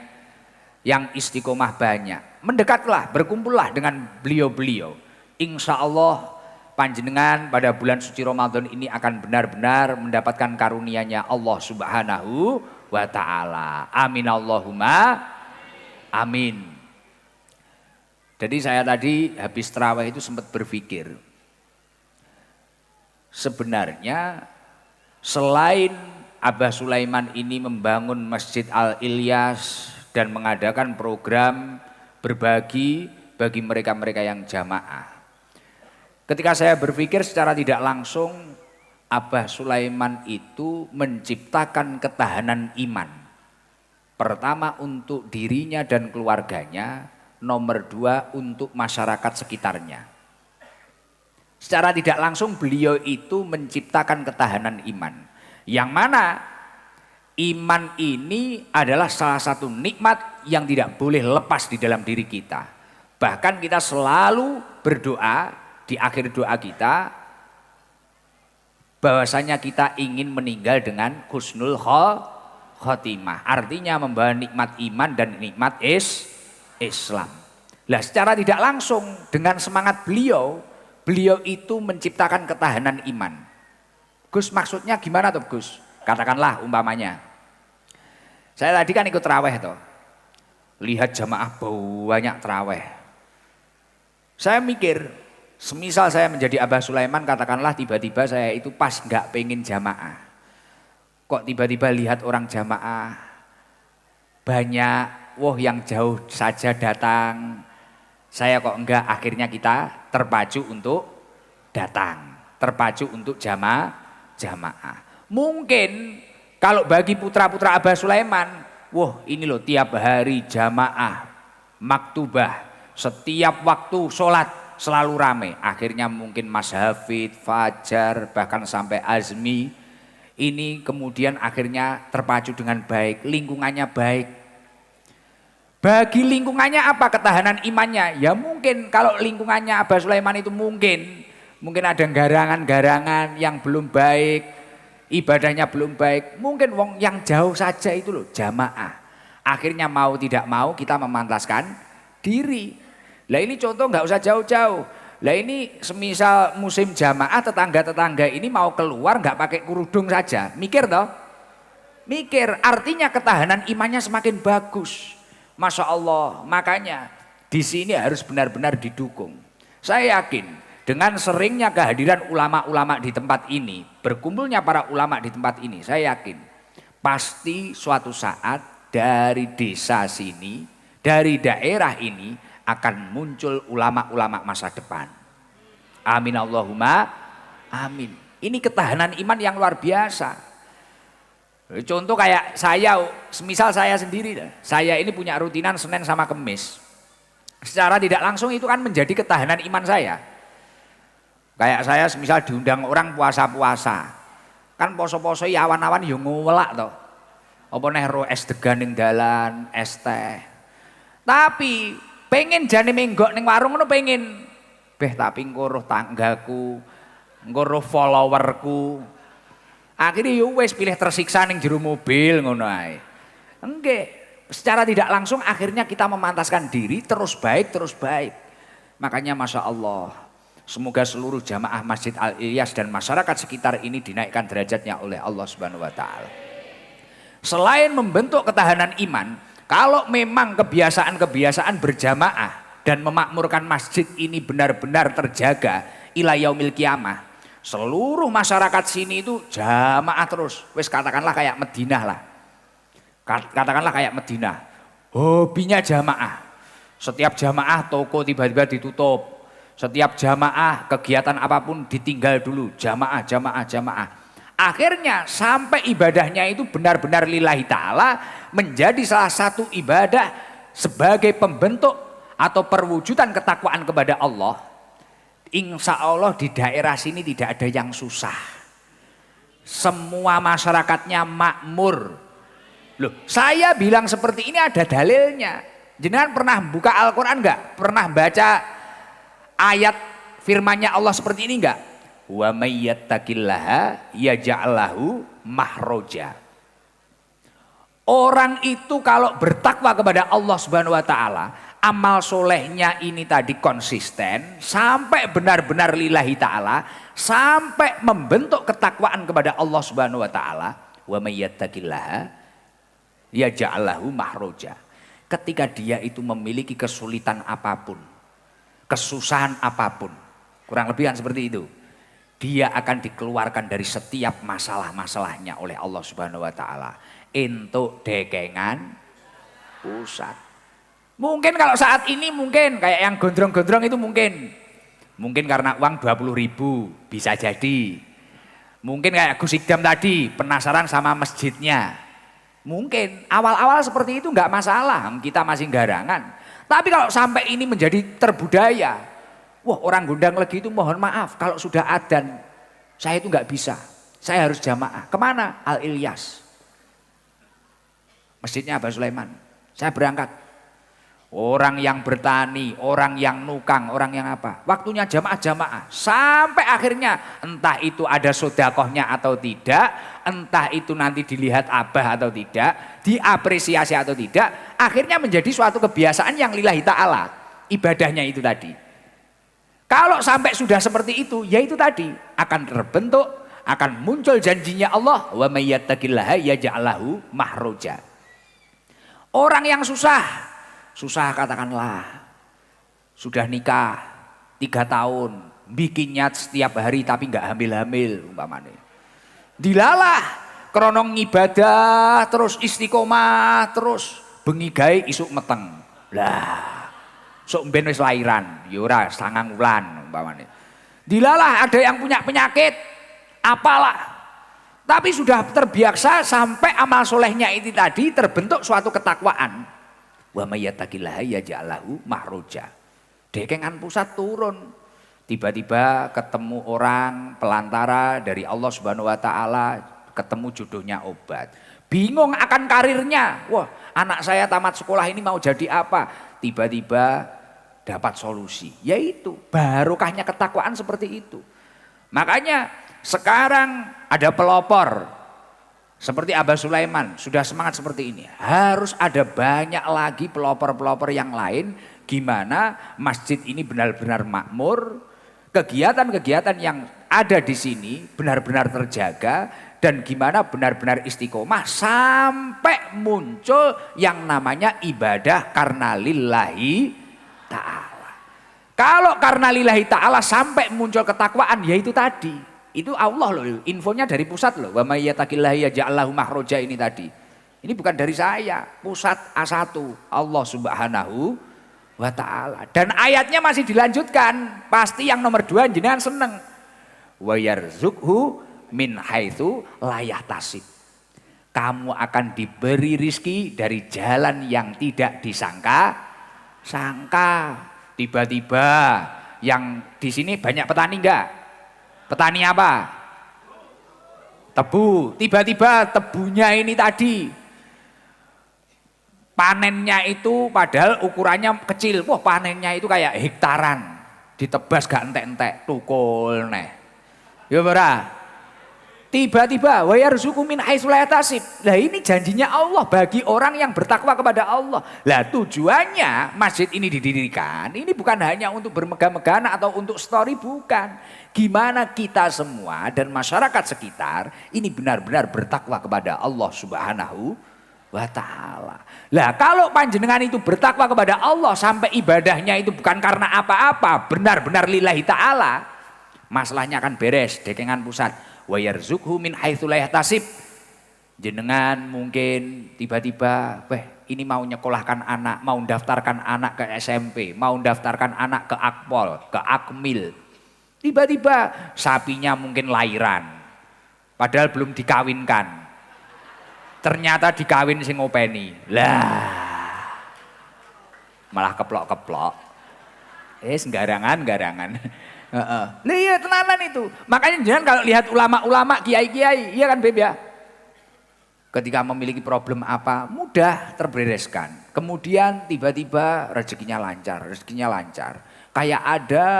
yang istiqomah banyak. Mendekatlah, berkumpullah dengan beliau-beliau. Insya Allah panjenengan pada bulan suci Ramadan ini akan benar-benar mendapatkan karunia-Nya Allah Subhanahu wa Ta'ala. Amin Allahumma amin. Jadi saya tadi habis tarawih itu sempat berpikir, sebenarnya selain Abah Sulaiman ini membangun Masjid Al-Ilyas dan mengadakan program berbagi bagi mereka-mereka yang jamaah. Ketika saya berpikir secara tidak langsung, Abah Sulaiman itu menciptakan ketahanan iman. Pertama untuk dirinya dan keluarganya, nomor 2 untuk masyarakat sekitarnya. Secara tidak langsung beliau itu menciptakan ketahanan iman. Yang mana iman ini adalah salah satu nikmat yang tidak boleh lepas di dalam diri kita. Bahkan kita selalu berdoa di akhir doa kita bahwasanya kita ingin meninggal dengan husnul khotimah. Artinya membawa nikmat iman dan nikmat Islam. Lah secara tidak langsung dengan semangat beliau itu menciptakan ketahanan iman. Gus maksudnya gimana tuh Gus? Katakanlah umpamanya, saya tadi kan ikut taraweh tuh, lihat jamaah banyak taraweh. Saya mikir, semisal saya menjadi Abah Sulaiman, katakanlah tiba-tiba saya itu pas nggak pengen jamaah. Kok tiba-tiba lihat orang jamaah banyak, wah yang jauh saja datang, saya kok enggak, akhirnya kita terpacu untuk datang, terpacu untuk jamaah. Mungkin kalau bagi putra-putra Abah Sulaiman, wah ini loh tiap hari jamaah, maktubah, setiap waktu sholat selalu rame. Akhirnya mungkin Mas Hafid, Fajar, bahkan sampai Azmi, ini kemudian akhirnya terpacu dengan baik, lingkungannya baik. Bagi lingkungannya apa ketahanan imannya? Ya mungkin kalau lingkungannya Abah Sulaiman itu mungkin ada garangan-garangan yang belum baik, ibadahnya belum baik. Mungkin wong yang jauh saja itu loh jamaah. Akhirnya mau tidak mau kita memantaskan diri. Lah ini contoh nggak usah jauh-jauh. Lah ini semisal musim jamaah, tetangga-tetangga ini mau keluar nggak pakai kerudung saja. Mikir toh? Mikir, artinya ketahanan imannya semakin bagus. Masya Allah, makanya di sini harus benar-benar didukung. Saya yakin dengan seringnya kehadiran ulama-ulama di tempat ini, berkumpulnya para ulama di tempat ini, saya yakin pasti suatu saat dari desa sini, dari daerah ini akan muncul ulama-ulama masa depan. Amin Allahumma amin. Ini ketahanan iman yang luar biasa. Contoh kayak saya, semisal saya sendiri, saya ini punya rutinan Senin sama Kemis. Secara tidak langsung itu kan menjadi ketahanan iman saya. Kayak saya semisal diundang orang puasa-puasa, kan poso-poso ya awan-awan yo ngewelak toh. Apa neh ro es degan ning dalan, es teh. Tapi pengen jane menggok ning warung ngono pengen. Beh tapi engko roh tanggaku, engko roh followerku. Akhirnya yo wes pilih tersiksa ning jero mobil ngono ae. Enggak, secara tidak langsung akhirnya kita memantaskan diri terus baik. Makanya Masya Allah, semoga seluruh jamaah Masjid Al-Ilyas dan masyarakat sekitar ini dinaikkan derajatnya oleh Allah Subhanahu wa Ta'ala. Selain membentuk ketahanan iman, kalau memang kebiasaan-kebiasaan berjamaah dan memakmurkan masjid ini benar-benar terjaga ila yaumil qiyamah, seluruh masyarakat sini itu jamaah terus. Wes katakanlah kayak Madinah lah. Katakanlah kayak Madinah. Hobinya jamaah. Setiap jamaah toko tiba-tiba ditutup. Setiap jamaah kegiatan apapun ditinggal dulu. Jamaah. Akhirnya sampai ibadahnya itu benar-benar lillahi ta'ala menjadi salah satu ibadah sebagai pembentuk atau perwujudan ketakwaan kepada Allah. Insya Allah di daerah sini tidak ada yang susah. Semua masyarakatnya makmur. Loh, saya bilang seperti ini ada dalilnya. Jenengan pernah buka Al-Quran enggak? Pernah baca ayat firmannya Allah seperti ini enggak? Wa may yattaqillaha yaj'al lahu mahroja. Orang itu kalau bertakwa kepada Allah Subhanahu wa taala, amal solehnya ini tadi konsisten sampai benar-benar lillahi taala, sampai membentuk ketakwaan kepada Allah Subhanahu wa taala. Wa may yattaqillaha yaj'al lahu mahroja. Ketika dia itu memiliki kesulitan apapun, kesusahan apapun, kurang lebih kan seperti itu, dia akan dikeluarkan dari setiap masalah-masalahnya oleh Allah Subhanahu wa taala. Entuk dekengan pusat. Mungkin kalau saat ini mungkin kayak yang gondrong-gondrong itu mungkin karena uang 20.000 bisa jadi. Mungkin kayak Gus Ikdam tadi penasaran sama masjidnya. Mungkin awal-awal seperti itu nggak masalah, kita masih garangan. Tapi kalau sampai ini menjadi terbudaya, wah orang Gondang Legi itu mohon maaf kalau sudah adzan saya itu nggak bisa, saya harus jamaah. Kemana? Al Ilyas. Masjidnya Abah Sulaiman. Saya berangkat. Orang yang bertani, orang yang nukang, orang yang apa. Waktunya jamaah-jamaah. Sampai akhirnya entah itu ada sodakohnya atau tidak. Entah itu nanti dilihat Abah atau tidak. Diapresiasi atau tidak. Akhirnya menjadi suatu kebiasaan yang lillahi ta'ala. Ibadahnya itu tadi. Kalau sampai sudah seperti itu, ya itu tadi. Akan terbentuk, akan muncul janjinya Allah. Wa may yattaqillaha yaj'al lahu mahroja. Orang yang susah katakanlah sudah nikah 3 tahun, bikin nyat setiap hari tapi nggak hamil-hamil umpamanya. Dilalah kronong ibadah terus istiqomah terus bengi gawe isuk meteng. Lah, sok ben wis lairan, ya ora 9 wulan umpamanya. Dilalah ada yang punya penyakit apalah. Tapi sudah terbiasa sampai amal solehnya itu tadi terbentuk suatu ketakwaan. Wa may yattaqillaha yaj'al lahu mahroja. Dekengan pusat turun. Tiba-tiba ketemu orang pelantara dari Allah Subhanahu wa taala, ketemu jodohnya obat. Bingung akan karirnya. Wah, anak saya tamat sekolah ini mau jadi apa? Tiba-tiba dapat solusi. Yaitu barokahnya ketakwaan seperti itu. Makanya sekarang ada pelopor seperti Abah Sulaiman sudah semangat seperti ini. Harus ada banyak lagi pelopor-pelopor yang lain gimana masjid ini benar-benar makmur, kegiatan-kegiatan yang ada di sini benar-benar terjaga dan gimana benar-benar istiqomah sampai muncul yang namanya ibadah karena lillahi ta'ala. Kalau karena lillahi ta'ala sampai muncul ketakwaan yaitu tadi. Itu Allah loh, infonya dari pusat loh. Wa may yattaqillaha yaj'al lahu mahroja ini tadi. Ini bukan dari saya, pusat A1 Allah Subhanahu wa taala. Dan ayatnya masih dilanjutkan. Pasti yang nomor 2 jenengan seneng. Wa yarzuqhu min haitsu la yahtasib. Kamu akan diberi rizki dari jalan yang tidak disangka-sangka. Tiba-tiba yang di sini banyak petani enggak? Petani apa? Tebu. Tiba-tiba tebunya ini tadi panennya itu padahal ukurannya kecil. Wah, panennya itu kayak hektaran. Ditebas gak entek-entek, tukul neh. Ya ora? Tiba-tiba wa yarzuqu min haitsu la yahtasib. Lah ini janjinya Allah bagi orang yang bertakwa kepada Allah. Lah tujuannya masjid ini didirikan ini bukan hanya untuk bermegah-megahan atau untuk story, bukan. Gimana kita semua dan masyarakat sekitar ini benar-benar bertakwa kepada Allah Subhanahu wa taala. Lah kalau panjenengan itu bertakwa kepada Allah sampai ibadahnya itu bukan karena apa-apa, benar-benar lillahi taala, masalahnya akan beres, dekengan pusat. Wa yarzuqhu min haitsu la yahtasib. Jenengan mungkin tiba-tiba, ini mau nyekolahkan anak, mau daftarkan anak ke SMP, mau daftarkan anak ke Akpol, ke Akmil. Tiba-tiba sapinya mungkin lahiran. Padahal belum dikawinkan. Ternyata dikawin sing ngopeni. Lah. Malah keplok-keplok. Sembarangan. Lah iya tenanan itu. Makanya jangan kalau lihat ulama-ulama, kiai-kiai, iya kan Beb ya. Ketika memiliki problem apa, mudah terbereskan. Kemudian tiba-tiba rezekinya lancar, Kayak ada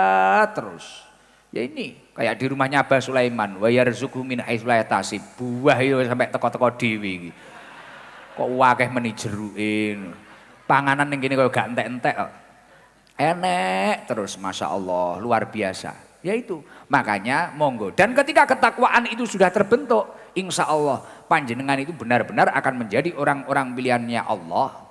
terus. Ya ini, kayak di rumahnya Abah Sulaiman, wa yarzuqhu min haitsu la yahtasib. Buah itu sampai teko-teko dhewe iki. Kok wakeh meni jerukin. Panganan ning kene kok gak entek-entek kok. Enek terus, Masya Allah, luar biasa. Ya itu, makanya monggo. Dan ketika ketakwaan itu sudah terbentuk, insya Allah panjenengan itu benar-benar akan menjadi orang-orang pilihannya Allah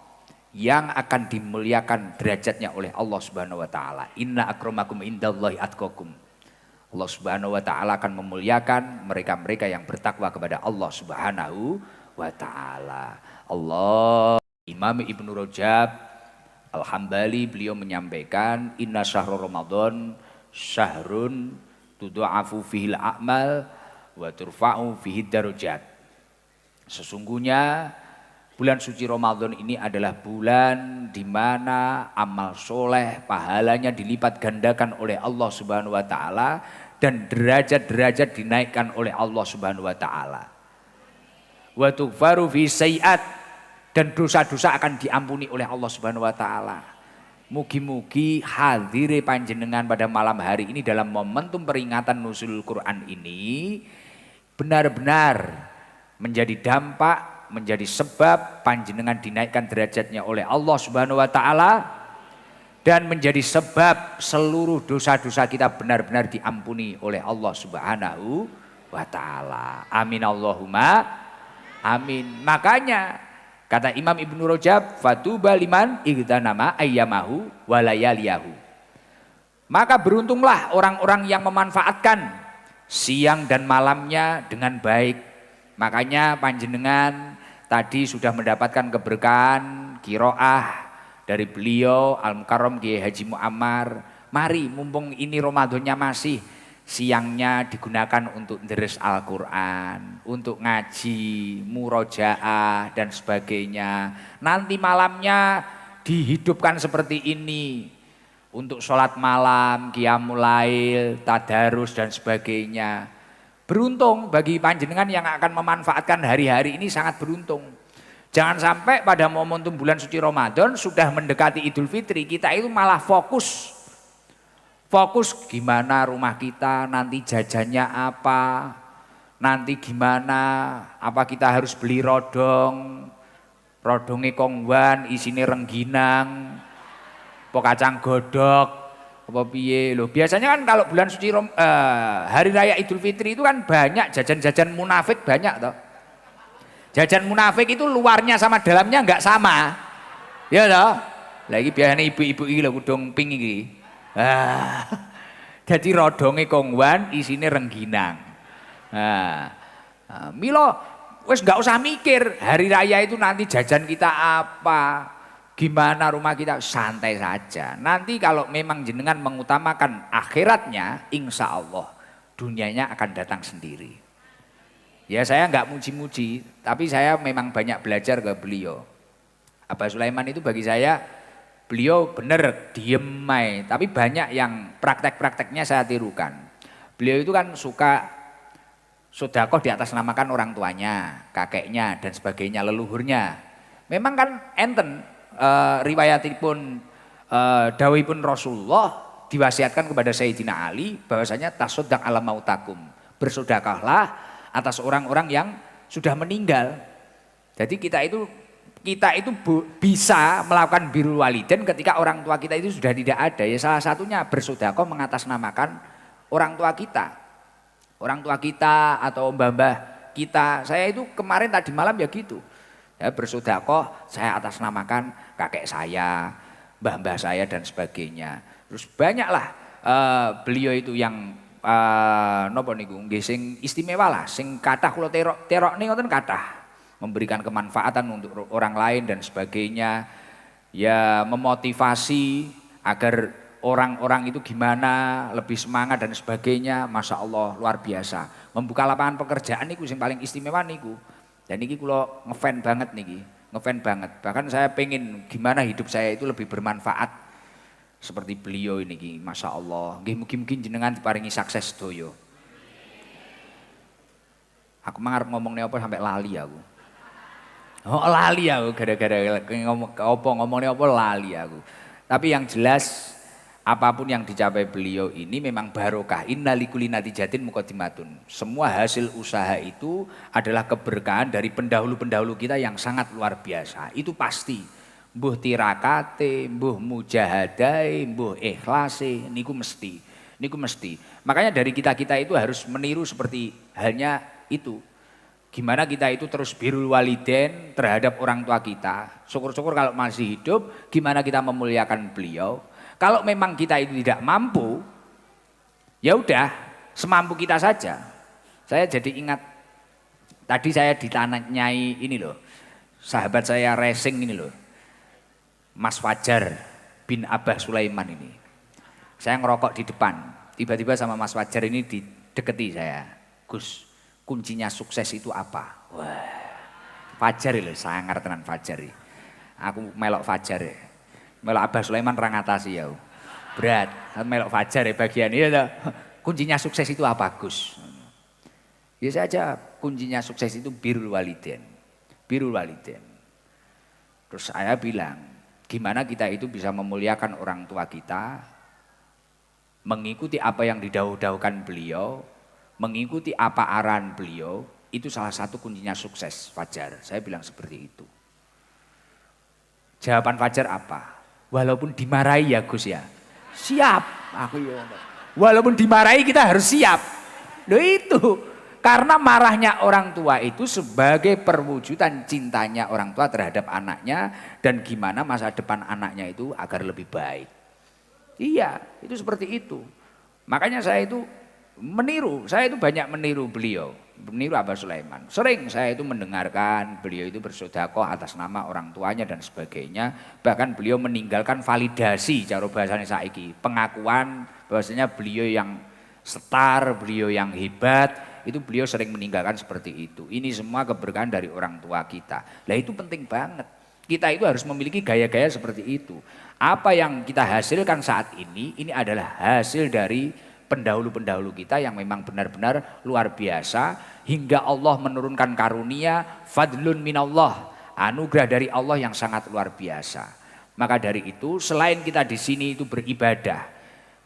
yang akan dimuliakan derajatnya oleh Allah Subhanahu wa taala. Inna akramakum indallahi atqakum. Allah Subhanahu wa taala akan memuliakan mereka-mereka yang bertakwa kepada Allah Subhanahu wa taala. Allah Imam Ibnu Rajab Al-Hambali beliau menyampaikan inna syahrul Ramadan syahrun tudha'afu fihil a'mal wa turfa'u fihi darajat. Sesungguhnya bulan suci Ramadan ini adalah bulan di mana amal soleh pahalanya dilipat gandakan oleh Allah Subhanahu wa taala dan derajat-derajat dinaikkan oleh Allah Subhanahu wa taala. Wa tughfaru fi sayyi'at dan dosa-dosa akan diampuni oleh Allah Subhanahu wa taala. Mugi-mugi hadire panjenengan pada malam hari ini dalam momentum peringatan nuzul Quran ini benar-benar menjadi dampak, menjadi sebab panjenengan dinaikkan derajatnya oleh Allah Subhanahu wa taala dan menjadi sebab seluruh dosa-dosa kita benar-benar diampuni oleh Allah Subhanahu wa taala. Amin Allahumma amin. Makanya kata Imam Ibnu Rajab, fatuba liman igtanama ayyamahu walayaliyahu. Maka beruntunglah orang-orang yang memanfaatkan siang dan malamnya dengan baik. Makanya panjenengan tadi sudah mendapatkan keberkahan qiraah dari beliau Al-Mukarram Kiai Haji Muammar. Mari mumpung ini Ramadannya masih, siangnya digunakan untuk deres Al-Quran, untuk ngaji, murojaah dan sebagainya. Nanti malamnya dihidupkan seperti ini untuk sholat malam, qiyamul lail, tadarus dan sebagainya. Beruntung bagi panjenengan yang akan memanfaatkan hari-hari ini, sangat beruntung. Jangan sampai pada momentum bulan suci Ramadan sudah mendekati Idul Fitri kita itu malah fokus gimana rumah kita, nanti jajannya apa, nanti gimana, apa kita harus beli rodongnya kongwan, isinya rengginang, apa kacang godok, apa piye loh. Biasanya kan kalau bulan suci hari raya Idul Fitri itu kan banyak jajan-jajan munafik banyak toh. Jajan munafik itu luarnya sama dalamnya enggak sama. Ya toh. Lagi biasanya ibu-ibu iki lho kudung pink iki. Jadi rodonge kongwan isine rengginang. Milo wis gak usah mikir hari raya itu nanti jajan kita apa, gimana rumah kita, santai saja. Nanti kalau memang jenengan mengutamakan akhiratnya, insya Allah dunianya akan datang sendiri. Ya saya nggak muji-muji, tapi saya memang banyak belajar ke beliau. Abah Sulaiman itu bagi saya beliau benar diem aja, tapi banyak yang praktek-prakteknya saya tirukan. Beliau itu kan suka sedekah di atas namakan orang tuanya, kakeknya dan sebagainya, leluhurnya. Memang kan enten riwayatipun dawuhipun Rasulullah diwasiatkan kepada Sayyidina Ali bahwasanya tasoddaq ala mautakum, bersedekahlah atas orang-orang yang sudah meninggal. Jadi kita itu bisa melakukan birrul walidain ketika orang tua kita itu sudah tidak ada. Ya salah satunya bersedekah mengatasnamakan orang tua kita. Orang tua kita atau mbah-mbah kita. Saya itu kemarin tadi malam ya gitu. Ya bersedekah saya atasnamakan kakek saya, mbah-mbah saya dan sebagainya. Terus banyaklah beliau itu yang napa niku nggih sing istimewa lah, sing kathah kula terokne ngoten kathah. Memberikan kemanfaatan untuk orang lain dan sebagainya, ya memotivasi agar orang-orang itu gimana lebih semangat dan sebagainya. Masya Allah luar biasa, membuka lapangan pekerjaan niku yang paling istimewa niku. Dan niki kula ngefan banget niki, ngefan banget. Bahkan saya pengen gimana hidup saya itu lebih bermanfaat seperti beliau ini. Masya Allah, mungkin jenengan diparingi sukses doyo. Aku ngarep ngomongnya apa sampai lali aku. Oh lali aku gara-gara ngomongnya apa lali aku. Tapi yang jelas apapun yang dicapai beliau ini memang barokah. Innalikuli natijatin muqaddimatun. Semua hasil usaha itu adalah keberkahan dari pendahulu-pendahulu kita yang sangat luar biasa. Itu pasti. Mbuh tirakate, mbuh mujahadai, mbuh ikhlase, niku mesti. Niku mesti. Makanya dari kita-kita itu harus meniru seperti halnya itu. Gimana kita itu terus birrul walidain terhadap orang tua kita. Syukur-syukur kalau masih hidup, gimana kita memuliakan beliau. Kalau memang kita itu tidak mampu, ya udah semampu kita saja. Saya jadi ingat, tadi saya ditanyai ini loh, sahabat saya racing ini loh, Mas Fajar bin Abah Sulaiman ini. Saya ngerokok di depan, tiba-tiba sama Mas Fajar ini dideketi saya. Gus, kuncinya sukses itu apa? Wah, Fajar loh, sangar tenan Fajar. Aku melok Fajar ya. Melok Abah Sulaiman ra ngatasi ya. Berat, melok Fajar ya bagian ini. Kuncinya sukses itu apa Gus? Ya saja kuncinya sukses itu birrul walidain. Birrul walidain. Terus saya bilang, gimana kita itu bisa memuliakan orang tua kita, mengikuti apa yang didahulu-dahulukan beliau, mengikuti apa arahan beliau, itu salah satu kuncinya sukses Fajar. Saya bilang seperti itu. Jawaban Fajar apa? Walaupun dimarahi ya Gus ya. Siap. Aku ya. Walaupun dimarahi kita harus siap. Loh itu. Karena marahnya orang tua itu sebagai perwujudan cintanya orang tua terhadap anaknya. Dan gimana masa depan anaknya itu agar lebih baik. Iya, itu seperti itu. Makanya saya itu meniru, saya itu banyak meniru beliau, meniru Abah Sulaiman. Sering saya itu mendengarkan beliau itu bersedekah atas nama orang tuanya dan sebagainya. Bahkan beliau meninggalkan validasi, cara bahasanya saiki, pengakuan bahwasanya beliau yang setar, beliau yang hebat, itu beliau sering meninggalkan seperti itu. Ini semua keberkahan dari orang tua kita. Lah itu penting banget. Kita itu harus memiliki gaya-gaya seperti itu. Apa yang kita hasilkan saat ini adalah hasil dari pendahulu-pendahulu kita yang memang benar-benar luar biasa hingga Allah menurunkan karunia fadlun minallah, anugerah dari Allah yang sangat luar biasa. Maka dari itu selain kita di sini itu beribadah,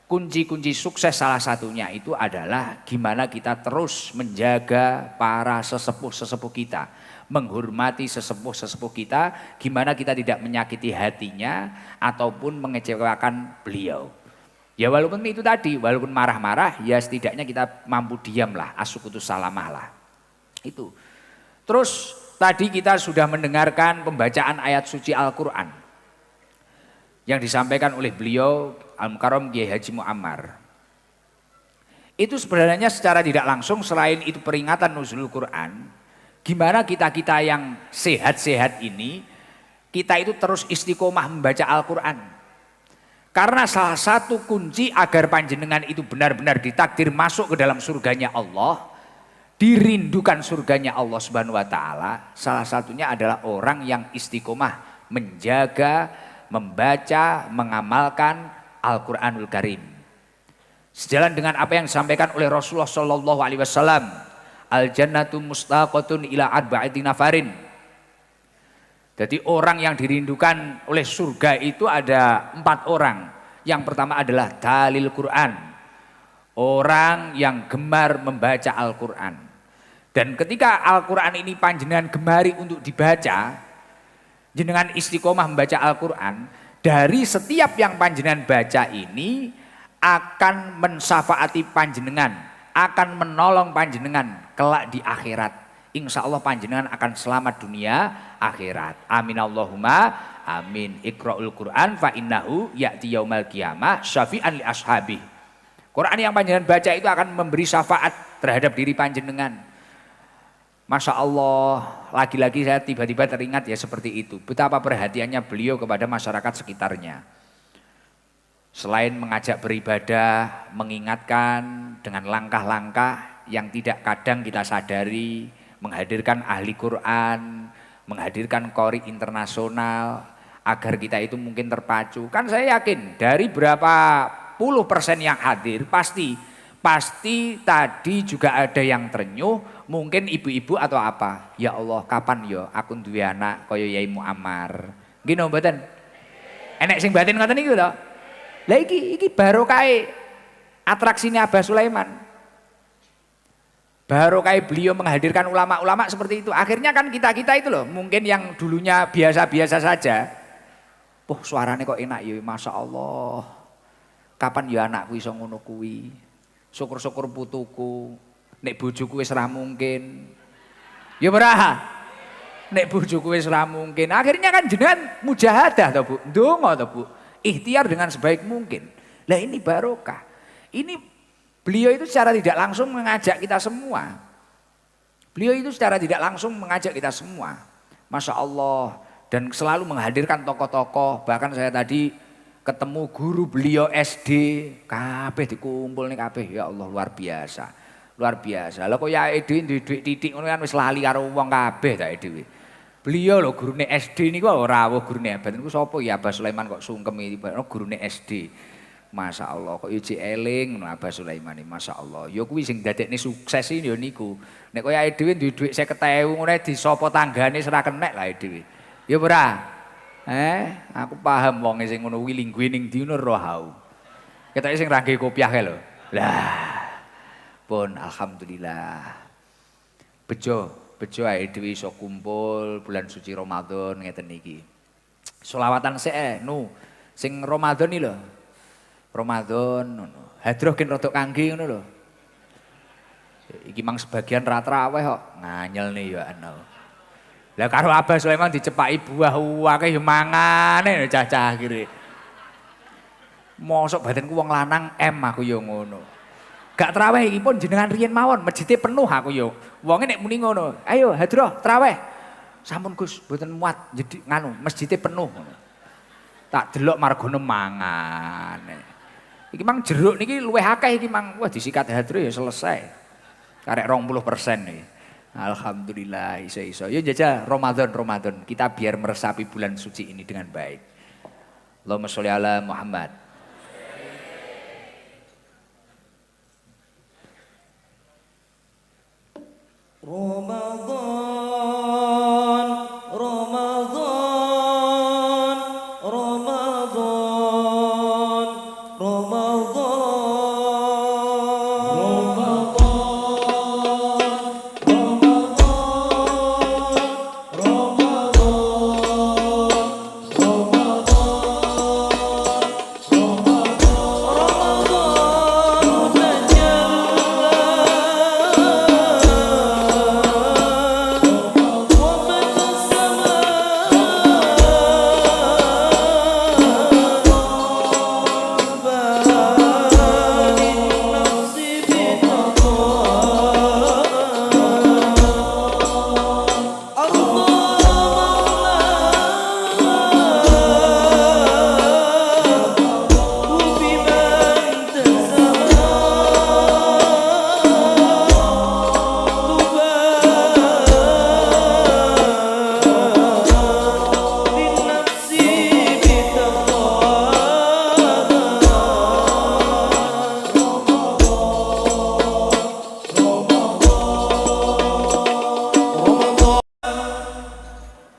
kunci-kunci sukses salah satunya itu adalah gimana kita terus menjaga para sesepuh-sesepuh kita, menghormati sesepuh-sesepuh kita, gimana kita tidak menyakiti hatinya ataupun mengecewakan beliau. Ya walaupun itu tadi, walaupun marah-marah, ya setidaknya kita mampu diam lah, as-sukutus salamah lah. Itu. Terus tadi kita sudah mendengarkan pembacaan ayat suci Al-Quran yang disampaikan oleh beliau Al-Mukarram Kiai Haji Muammar. Itu sebenarnya secara tidak langsung selain itu peringatan nuzulul Quran, gimana kita-kita yang sehat-sehat ini, kita itu terus istiqomah membaca Al-Quran. Karena salah satu kunci agar panjenengan itu benar-benar ditakdir masuk ke dalam surganya Allah, dirindukan surganya Allah Subhanahu wa taala, salah satunya adalah orang yang istiqomah menjaga, membaca, mengamalkan Al-Qur'anul Karim. Sejalan dengan apa yang disampaikan oleh Rasulullah sallallahu alaihi wasallam, al-jannatu mustaqatun ila arba'ati nafarin. Jadi orang yang dirindukan oleh surga itu ada 4 orang. Yang pertama adalah dalil Quran. Orang yang gemar membaca Al-Quran. Dan ketika Al-Quran ini panjenengan gemari untuk dibaca, jenengan istiqomah membaca Al-Quran, dari setiap yang panjenengan baca ini akan mensafaati panjenengan, akan menolong panjenengan kelak di akhirat. Insya Allah panjenengan akan selamat dunia akhirat. Amin Allahumma amin. Iqra'ul Quran fa innahu ya'ti yaumal qiyamah syafi'an li ashabi. Quran yang panjenengan baca itu akan memberi syafaat terhadap diri panjenengan. Masya Allah, lagi-lagi saya tiba-tiba teringat ya seperti itu. Betapa perhatiannya beliau kepada masyarakat sekitarnya. Selain mengajak beribadah, mengingatkan dengan langkah-langkah yang tidak kadang kita sadari, menghadirkan ahli Quran, menghadirkan qori internasional agar kita itu mungkin terpacu. Kan saya yakin dari berapa puluh persen yang hadir pasti pasti tadi juga ada yang terenyuh, mungkin ibu-ibu atau apa. Ya Allah, kapan yo aku duwe anak kaya Yai Muammar. Nggih napa mboten? Enek sing batin ngoten niku to. Lah iki barokahe atraksine Abah Sulaiman. Barokahe beliau menghadirkan ulama-ulama seperti itu. Akhirnya kan kita-kita itu loh, mungkin yang dulunya biasa-biasa saja. Wah, suarane kok enak ya, Masya Allah. Kapan ya anakku iso ngono kuwi? Syukur-syukur putuku. Nek bojoku wis ra mungkin. Ya ora. Nek bojoku wis ra mungkin. Akhirnya kan jenengan mujahadah to, Bu. Ndonga to, Bu. Ikhtiar dengan sebaik mungkin. Lah ini barokah. Ini beliau itu secara tidak langsung mengajak kita semua. Beliau itu secara tidak langsung mengajak kita semua. Masya Allah. Dan selalu menghadirkan tokoh-tokoh. Bahkan saya tadi ketemu guru beliau SD. Kabeh dikumpul nih kabeh. Ya Allah, luar biasa. Luar biasa. Lah kok ya dhewe duit titik ngono kan wis lali karo wong kabeh ta dhewe. Beliau lho gurune SD niku ora rawuh gurune abad niku sapa ya Abah Sulaiman kok sungkem iki gurune SD. Masya Allah kok iki eling ngono Abah Sulaiman iki Masya Allah. Ya kuwi sing dadekne sukses iki ya niku. Nek koyo awake dhewe duwe dhuwit 50.000 ngono disopo tanggane ora kenek lah dhewe. Ya ora. Aku paham wong sing ngono kuwi lingguhe ning ndi roh hau. Ketoke sing ra nggih kopiah kae lho. Lah. Pun alhamdulillah. Bejo awake dhewe iso kumpul bulan suci Ramadan ngeten iki. Selawatan sik sing Ramadan iki lho. Ramadan ngono. Hadroh gen rada kangge ngono lho. Iki mang sebagian ra traweh kok nganyel nih ya ana. Lah karo Abah Sulaiman dicepaki buah akeh ya mangane cah-cah kiri. Mosok badanku wong lanang aku ya ngono. Gak traweh iki pun jenengan riyen mawon masjidnya penuh aku ya. Wonge nek muni ngono, ayo hadroh traweh. Sampun Gus, mboten muat jadi nganu masjidnya penuh ngono. Tak delok margono mangane. Iki mang jeruk niki luwih akeh iki mang wah disikat hadroh ya selesai. Karek 20% nih. Alhamdulillah iso-iso. Yuk jajah Ramadan. Kita biar meresapi bulan suci ini dengan baik. Allahumma sholli ala Muhammad. Ramadan, Ramadan, Ramadan, Ramadan.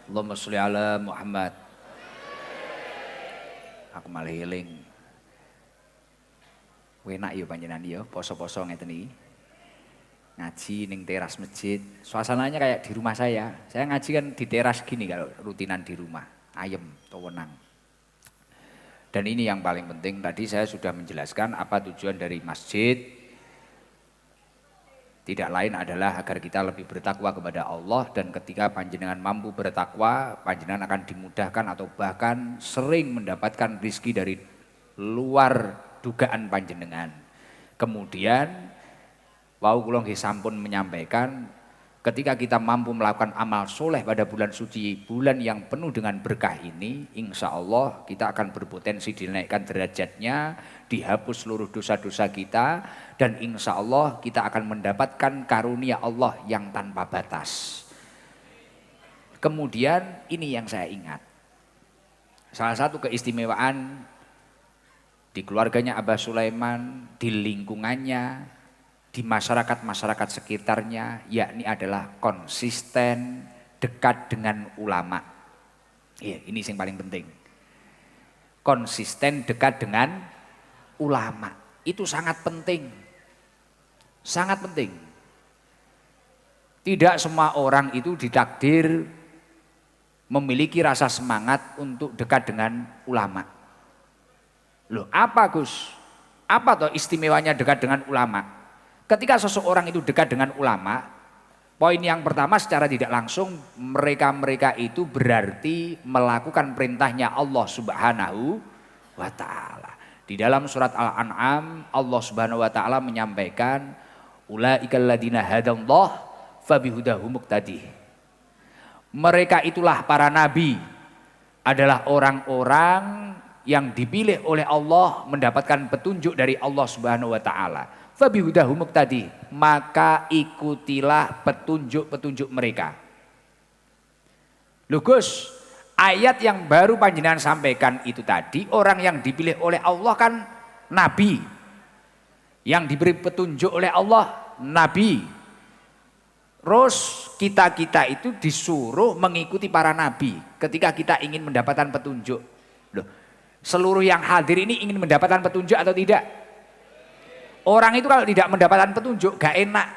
Allahumma sholli ala Muhammad. Aku malah eling. Enak ya panjenengan ya, poso-poso ngeten iki. Ngaji ning teras masjid. Suasananya kayak di rumah saya. Saya ngaji kan di teras gini kalau rutinan di rumah. Ayem, tenang. Dan ini yang paling penting, tadi saya sudah menjelaskan apa tujuan dari masjid. Tidak lain adalah agar kita lebih bertakwa kepada Allah, dan ketika panjenengan mampu bertakwa, panjenengan akan dimudahkan atau bahkan sering mendapatkan rizki dari luar dugaan panjenengan. Kemudian, wau kula nggih sampun menyampaikan, ketika kita mampu melakukan amal soleh pada bulan suci, bulan yang penuh dengan berkah ini, insya Allah kita akan berpotensi dinaikkan derajatnya, dihapus seluruh dosa-dosa kita, dan insya Allah kita akan mendapatkan karunia Allah yang tanpa batas. Kemudian ini yang saya ingat, salah satu keistimewaan di keluarganya Abah Sulaiman, di lingkungannya, di masyarakat-masyarakat sekitarnya, yakni adalah konsisten dekat dengan ulama. Ya, ini yang paling penting. Konsisten dekat dengan ulama. Itu sangat penting. Sangat penting. Tidak semua orang itu ditakdir memiliki rasa semangat untuk dekat dengan ulama. Loh, apa Gus? Apa toh istimewanya dekat dengan ulama? Ketika seseorang itu dekat dengan ulama, poin yang pertama secara tidak langsung mereka-mereka itu berarti melakukan perintahnya Allah Subhanahu wa ta'ala. Di dalam surat Al-An'am Allah Subhanahu wa ta'ala menyampaikan ulaikal ladina hadallah fabihudahum muqtadih. Mereka itulah para nabi, adalah orang-orang yang dipilih oleh Allah mendapatkan petunjuk dari Allah Subhanahu wa ta'ala. Fabihudahum muqtadih, maka ikutilah petunjuk-petunjuk mereka. Loh Gus, ayat yang baru panjenengan sampaikan itu tadi, orang yang dipilih oleh Allah kan nabi. Yang diberi petunjuk oleh Allah nabi. Terus kita itu disuruh mengikuti para nabi ketika kita ingin mendapatkan petunjuk. Loh, seluruh yang hadir ini ingin mendapatkan petunjuk atau tidak? Orang itu kalau tidak mendapatkan petunjuk gak enak.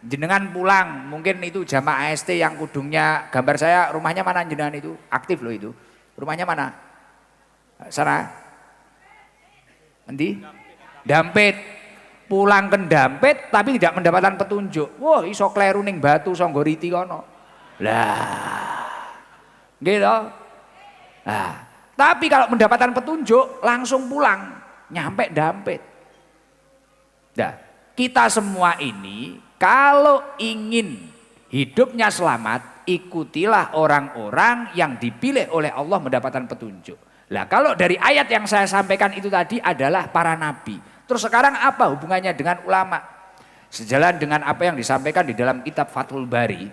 Jenengan pulang, mungkin itu jamaah AST yang kudungnya gambar saya, rumahnya mana jenengan itu? Aktif loh itu. Rumahnya mana? Sana? Nanti? Dampit. Pulang ke Dampit tapi tidak mendapatkan petunjuk. Wah, iso kleru ning Batu Songgoriti kono. Lah. Gitu. Nah, tapi kalau mendapatkan petunjuk langsung pulang, nyampe Dampit. Nah, kita semua ini kalau ingin hidupnya selamat, ikutilah orang-orang yang dipilih oleh Allah mendapatkan petunjuk. Lah, kalau dari ayat yang saya sampaikan itu tadi adalah para nabi. Terus sekarang apa hubungannya dengan ulama? Sejalan dengan apa yang disampaikan di dalam kitab Fathul Bari,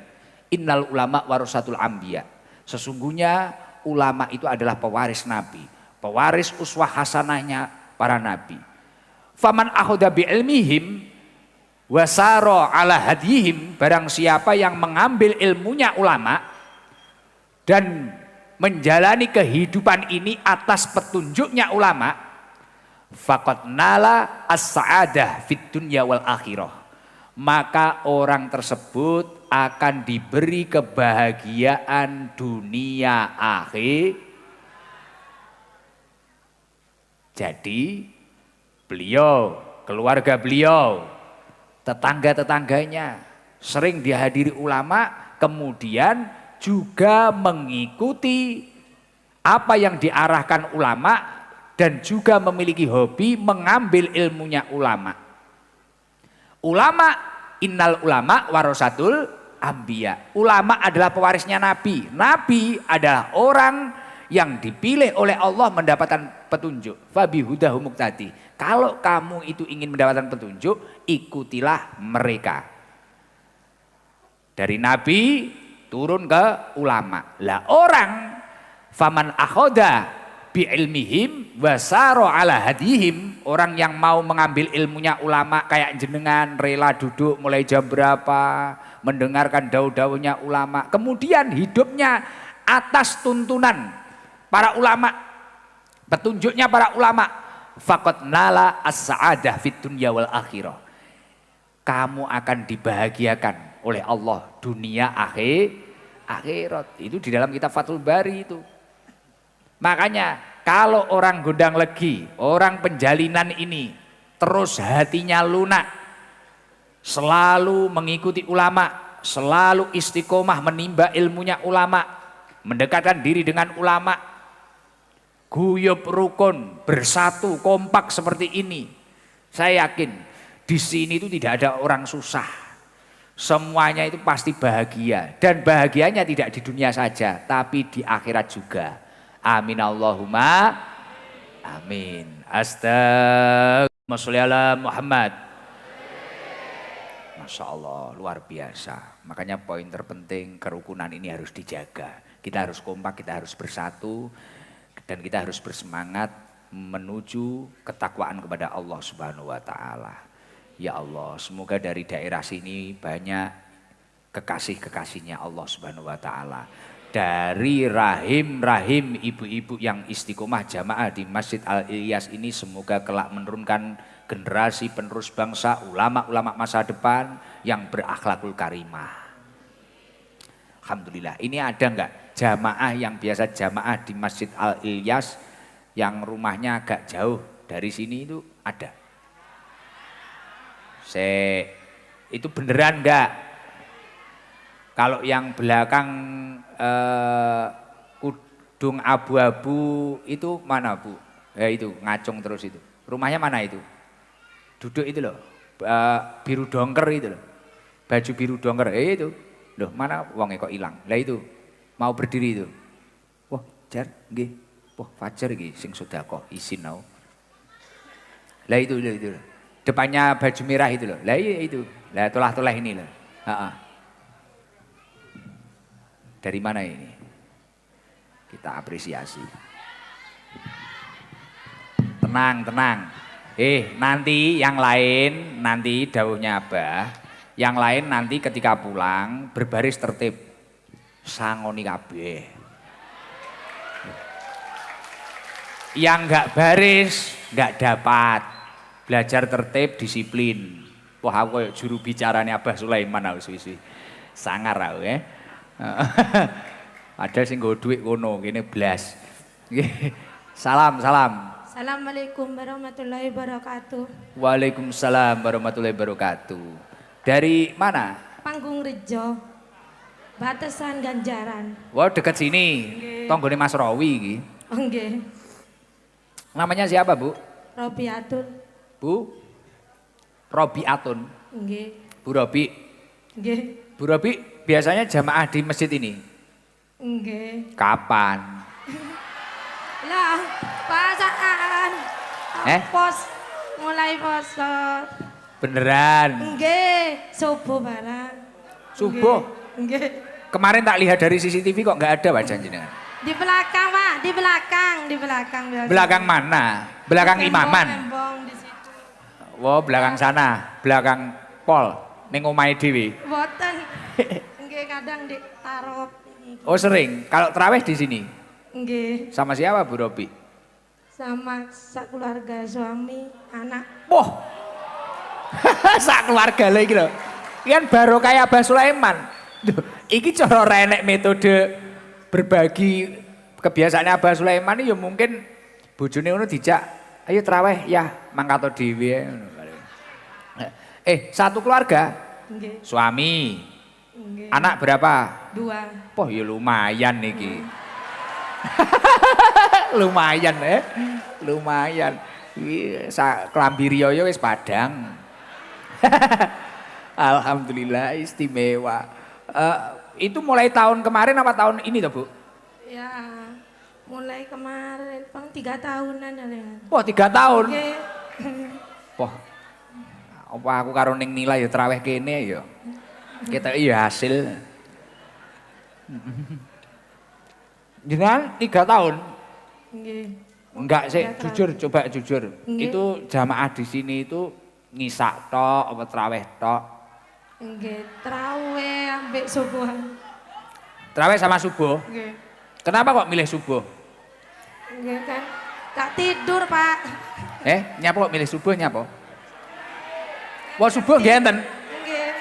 innal ulama warasatul anbiya. Sesungguhnya ulama itu adalah pewaris nabi, pewaris uswah hasanahnya para nabi. Faman akhoda bi ilmihim wasaro ala hadihim, barang siapa yang mengambil ilmunya ulama dan menjalani kehidupan ini atas petunjuknya ulama, faqad nala as-sa'adah fid dunya wal akhirah, maka orang tersebut akan diberi kebahagiaan dunia akhir. Jadi beliau, keluarga beliau, tetangga-tetangganya sering dihadiri ulama, kemudian juga mengikuti apa yang diarahkan ulama dan juga memiliki hobi mengambil ilmunya ulama. Ulama, innal ulama warasatul anbiya. Ulama adalah pewarisnya nabi. Nabi adalah orang yang dipilih oleh Allah mendapatkan petunjuk. Fabihudahum muqtadi. Kalau kamu itu ingin mendapatkan petunjuk, ikutilah mereka. Dari nabi turun ke ulama. Lah orang faman akhoda bi ilmihim wasaro ala hadihim, orang yang mau mengambil ilmunya ulama kayak jenengan rela duduk mulai jam berapa mendengarkan daun-daunnya ulama, kemudian hidupnya atas tuntunan para ulama, petunjuknya para ulama, faqad nala as-sa'adah fid dunya wal akhirah. Kamu akan dibahagiakan oleh Allah dunia akhirat. Itu di dalam kitab Fathul Bari itu. Makanya kalau orang gondang legi, orang penjalinan ini terus hatinya lunak, selalu mengikuti ulama, selalu istiqomah menimba ilmunya ulama, mendekatkan diri dengan ulama, guyub rukun, bersatu, kompak seperti ini. Saya yakin di sini itu tidak ada orang susah. Semuanya itu pasti bahagia, dan bahagianya tidak di dunia saja, tapi di akhirat juga. Amin Allahumma amin. Astagfirullah sholli ala Muhammad. Masya Allah, luar biasa. Makanya poin terpenting, kerukunan ini harus dijaga. Kita harus kompak, kita harus bersatu, dan kita harus bersemangat menuju ketakwaan kepada Allah Subhanahu wa ta'ala. Ya Allah, semoga dari daerah sini banyak kekasih-kekasihnya Allah Subhanahu wa taala. Dari rahim-rahim ibu-ibu yang istiqomah jamaah di Masjid Al-Ilyas ini semoga kelak menurunkan generasi penerus bangsa, ulama-ulama masa depan yang berakhlakul karimah. Alhamdulillah. Ini ada enggak jamaah yang biasa jamaah di Masjid Al-Ilyas yang rumahnya agak jauh dari sini itu ada? Itu beneran enggak? Kalau yang belakang kudung abu-abu itu mana Bu? Ya itu ngacung terus itu. Rumahnya mana itu? Duduk itu loh, biru dongker itu loh. Baju biru dongker, itu. Loh mana wongnya kok hilang? Lah itu, mau berdiri itu. Wah jar, nggih. Wah fajar nggih, sing sedekah izin nau. Lah itu. Depannya baju merah itu loh. Lah iya itu. Lah tulah-tulah ini loh. Dari mana ini? Kita apresiasi. Tenang. Nanti yang lain, nanti dawuhnya Abah, yang lain nanti ketika pulang berbaris tertib. Sangoni kabeh. Yang enggak baris, enggak dapat. Belajar tertib, disiplin. Wah aku kayak juru bicaranya Abah Sulaiman aku suwi-suwi. Sangar aku ya. Ada sing nggo dhuwit kono kene blas. Salam. Assalamualaikum warahmatullahi wabarakatuh. Waalaikumsalam warahmatullahi wabarakatuh. Dari mana? Panggung Rejo. Batasan Ganjaran. Wah, dekat sini. Nggih. Tonggone Mas Rawi iki. Oh nggih. Namanya siapa, Bu? Robiatul. Bu Robiatun. Nggih. Bu Robi. Nggih. Bu Robi biasanya jamaah di masjid ini. Nggih. Kapan? Lah, pasaan. Mulai poso. Beneran? Nggih, subuh barang. Subuh? Nggih. Kemarin tak lihat dari CCTV kok nggak ada wajah jenengan. Di belakang, Pak, di belakang. Belakang mana? Belakang imaman. Embong di situ. Wow, belakang sana, belakang pol, ning omahe dhewe. Mboten. Nggih, kadang ditaruh. Oh, sering. Kalau traweh di sini. Nggih. Sama siapa, Bu Robi? Sama keluarga suami, anak. Wah. Sak keluarga lagi lho. Kan baru kayak Abah Sulaiman. Duh, iki cara renek metode berbagi kebiasaannya Abah Sulaiman ya mungkin bojone ngono dijak, ayo traweh ya mangkato dhewe ngono. Satu keluarga. Nggih. Suami. Nggih. Anak berapa? 2. Poh ya lumayan niki. Lumayan lumayan. Klambi riyo wis padang. Alhamdulillah istimewa. Itu mulai tahun kemarin apa tahun ini toh Bu? Ya, mulai kemarin, 3 tahunan ya. Wah 3 tahun. Nggih. Wah. Apa aku karo ning nilai ya traweh kene ya. Kita iya hasil. Jenengan 3 tahun? Nggih. Enggak sih, 3 tahun. jujur, coba jujur. Nggih. Itu jamaah di sini itu ngisak tok apa traweh tok? Nggih, traweh ambek subuhan. Traweh sama subuh. Nggih. Kenapa kok milih subuh? Nggih kan. Gak tidur, Pak. Nyapa kok milih subuh nyapa? Wah subuh nggih enten. Nggih.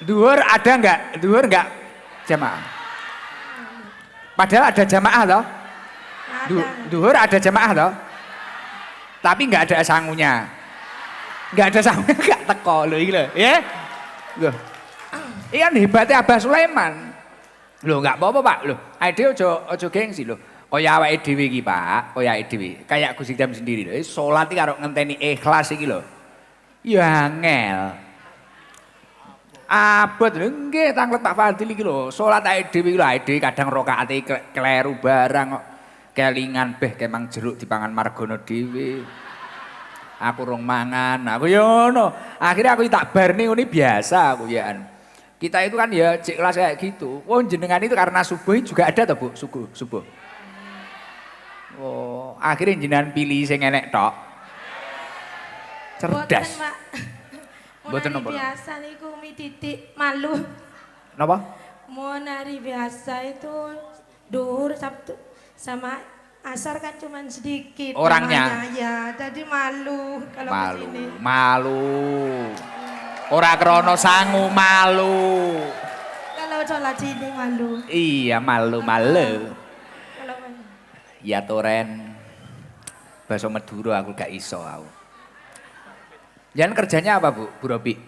Duhur ada enggak? Duhur enggak jamaah? Padahal ada jamaah loh. Ada. Duhur ada jamaah loh. Tapi enggak ada sangunya. Enggak ada sangunya enggak teko lho iki lho, ya. Loh. Iki kan hebatnya Abah Sulaiman. Loh enggak apa-apa, Pak. Loh, ade aja gengsi lho. Kaya awake dhewe iki, Pak. Kaya awake dhewe. Kayak Gus Idam sendiri lho. Salat iki karo ngenteni ikhlas iki lho. Ya angel. Abot lho nggih tanglet Pak Fadil iki lho. Salat awake dhewe iki lho, awake dhewe kadang rakaate kleru barang kok. Kelingan beh kemang jeruk dipangan margono dhewe. Aku rong mangan, aku ya ngono. Akhirnya aku tak barne ngene biasa aku ya. Kita itu kan ya cek kelas kayak gitu. Oh jenengan itu karena subuh juga ada toh Bu, subuh. Oh, akhirnya jenengan pilih sing enek tok. Cerdas. Pak. Mboten Mau napa? nari biasa niku mi titik malu. Napa? Mau nari biasa itu duhur Sabtu sama asar kan cuman sedikit. Orangnya? Namanya, ya, jadi malu kalau Malu, kesini. malu. Ora krono sangu malu. Kalau sholat sini malu. Iya, malu. Kalau Ya Toren. Bahasa Madura aku gak iso aku. Jangan kerjanya apa Bu Robi?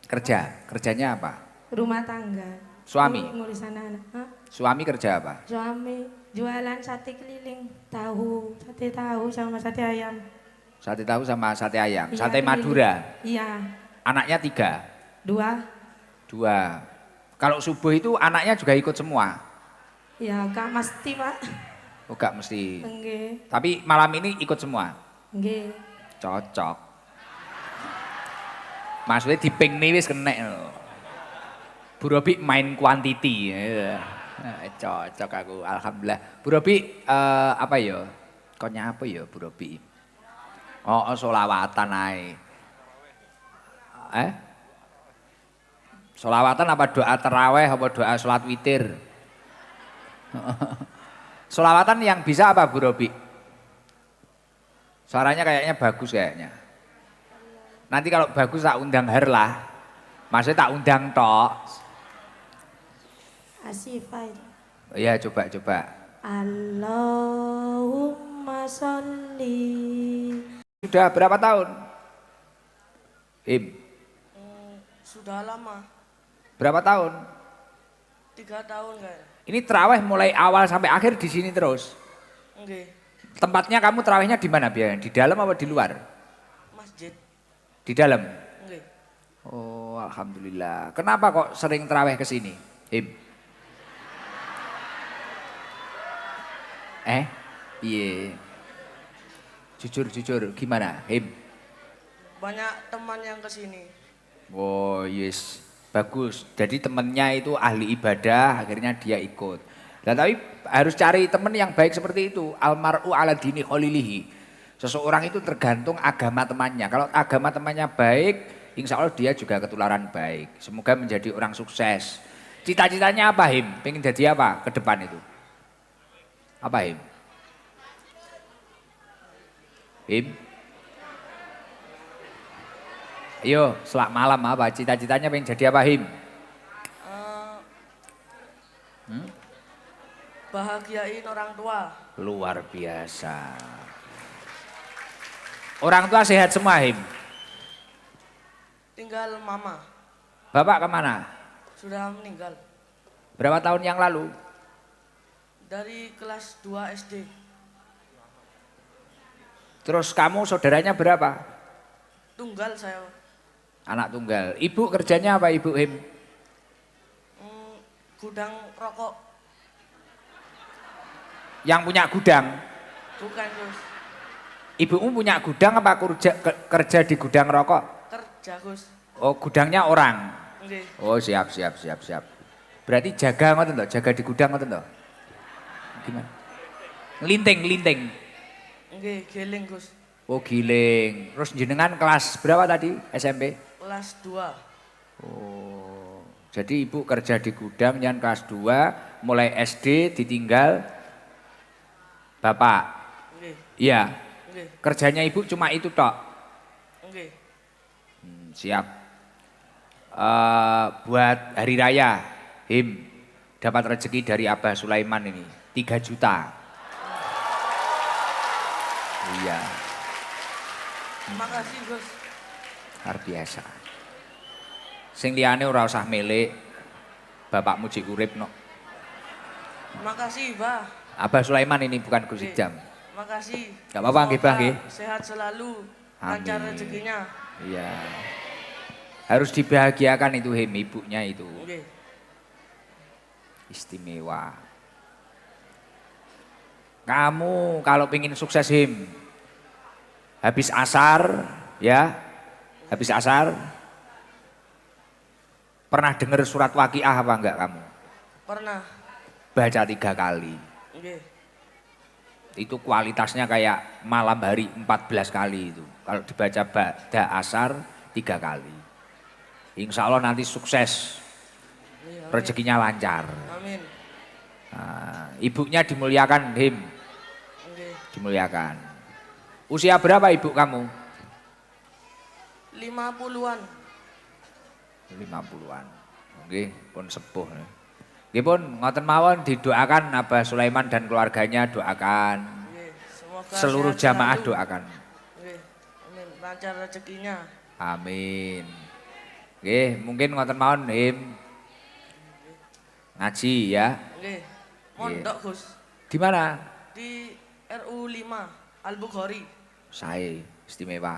Kerjanya apa? rumah tangga. Suami? Ngurus anak-anak. Hah? Suami kerja apa? Suami jualan sate keliling, sate tahu sama sate ayam. Sate tahu sama sate ayam. Iya, Sate keliling. Madura. Iya, Anaknya 2. 2. Kalau subuh itu anaknya juga ikut semua. Ya, Kak mesti, Pak. Oh gak mesti. Nggih, Tapi malam ini ikut semua. nggih. Cocok. Maksudnya diping nih wis kena lho. Bu Robi main quantity. Cocok aku, alhamdulillah. Bu Robi apa ya? Konya apa ya Bu Robi? Oh, solawatan ae. Solawatan apa doa terawih apa doa sholat witir? Solawatan yang bisa apa Bu Robi? Suaranya kayaknya bagus kayaknya. Nanti kalau bagus tak undang Herlah. Maksudnya tak undang tok. Asifai. Iya coba. Allahumma sholli. Sudah berapa tahun? Sudah lama, Berapa tahun? 3 tahun kan? Ini terawih mulai awal sampai akhir di sini terus. Nggih, Tempatnya kamu terawihnya di mana biasanya? Di dalam apa di luar? masjid. Di dalam. Nggih. Oh, alhamdulillah. Kenapa kok sering terawih ke sini? Iya. Jujur, gimana? Banyak teman yang kesini. Oh, yes. Bagus. Jadi temennya itu ahli ibadah, akhirnya dia ikut. Nah, tapi harus cari teman yang baik seperti itu. Almar'u ala dini khalilihi. Seseorang itu tergantung agama temannya. Kalau agama temannya baik, insya Allah dia juga ketularan baik. Semoga menjadi orang sukses. Cita-citanya apa, Pengen jadi apa ke depan itu? Apa, Him? Ayo, selak malam apa? Cita-citanya pengen jadi apa, Him? Bahagiain orang tua. Luar biasa. Orang tua sehat semua, Him? Tinggal mama. Bapak kemana? Sudah meninggal. Berapa tahun yang lalu? Dari kelas 2 SD. Terus kamu saudaranya berapa? Tunggal saya. Anak tunggal. Ibu kerjanya apa, Ibu Him? Gudang rokok. Yang punya gudang. Bukan, Gus. Ibumu punya gudang apa kerja di gudang rokok? Kerja, Gus. Oh, gudangnya orang. Nggih. Oh, siap. Berarti jaga ngoten toh, jaga di gudang ngoten toh. Gimana? Ngelinting. Nggih, geling, Gus. Oh, giling. Terus jenengan kelas berapa tadi? SMP? Kelas 2. Oh. Jadi ibu kerja di gudang yang kelas 2, mulai SD ditinggal bapak. Nggih. Iya. Nggih. Kerjanya ibu cuma itu tok. Nggih. Siap. Buat hari raya, dapat rezeki dari Abah Sulaiman ini 3 juta. Iya, Terima kasih, Gus. luar biasa. Sing liyane ora usah milik, bapakmu jek urip no. Terima kasih, Bah. Abah Sulaiman ini bukan Gus Idam. Terima kasih. Gak apa-apa, nggih, Bang, nggih. Sehat selalu, Amin. lancar rezekinya. Iya. Harus dibahagiakan itu ibunya itu. Nggih. Istimewa. Kamu kalau pengen sukses habis asar ya, habis asar pernah dengar surat Waqiah apa enggak kamu? Pernah. Baca 3 kali. Nggih. itu kualitasnya kayak malam hari 14 kali itu. Kalau dibaca ba'da asar 3 kali. Insya Allah nanti sukses, Iya, amin. rezekinya lancar. Amin. Nah, ibunya dimuliakan, Him, Oke. dimuliakan. Usia berapa ibu kamu? 50-an. 50-an. Oke, pun sepuh. Nggih pun ngoten mawon didoakan Abah Sulaiman dan keluarganya, doakan. Oke. Semoga Seluruh sehat jamaah selalu. doakan. Oke. Amin. Lancar rezekinya. Amin. Nggih, mungkin ngoten mawon Him. Ngaji ya. Oke. Mondok Gus. Di mana? Di RU 5 Al-Bukhari. Saya istimewa.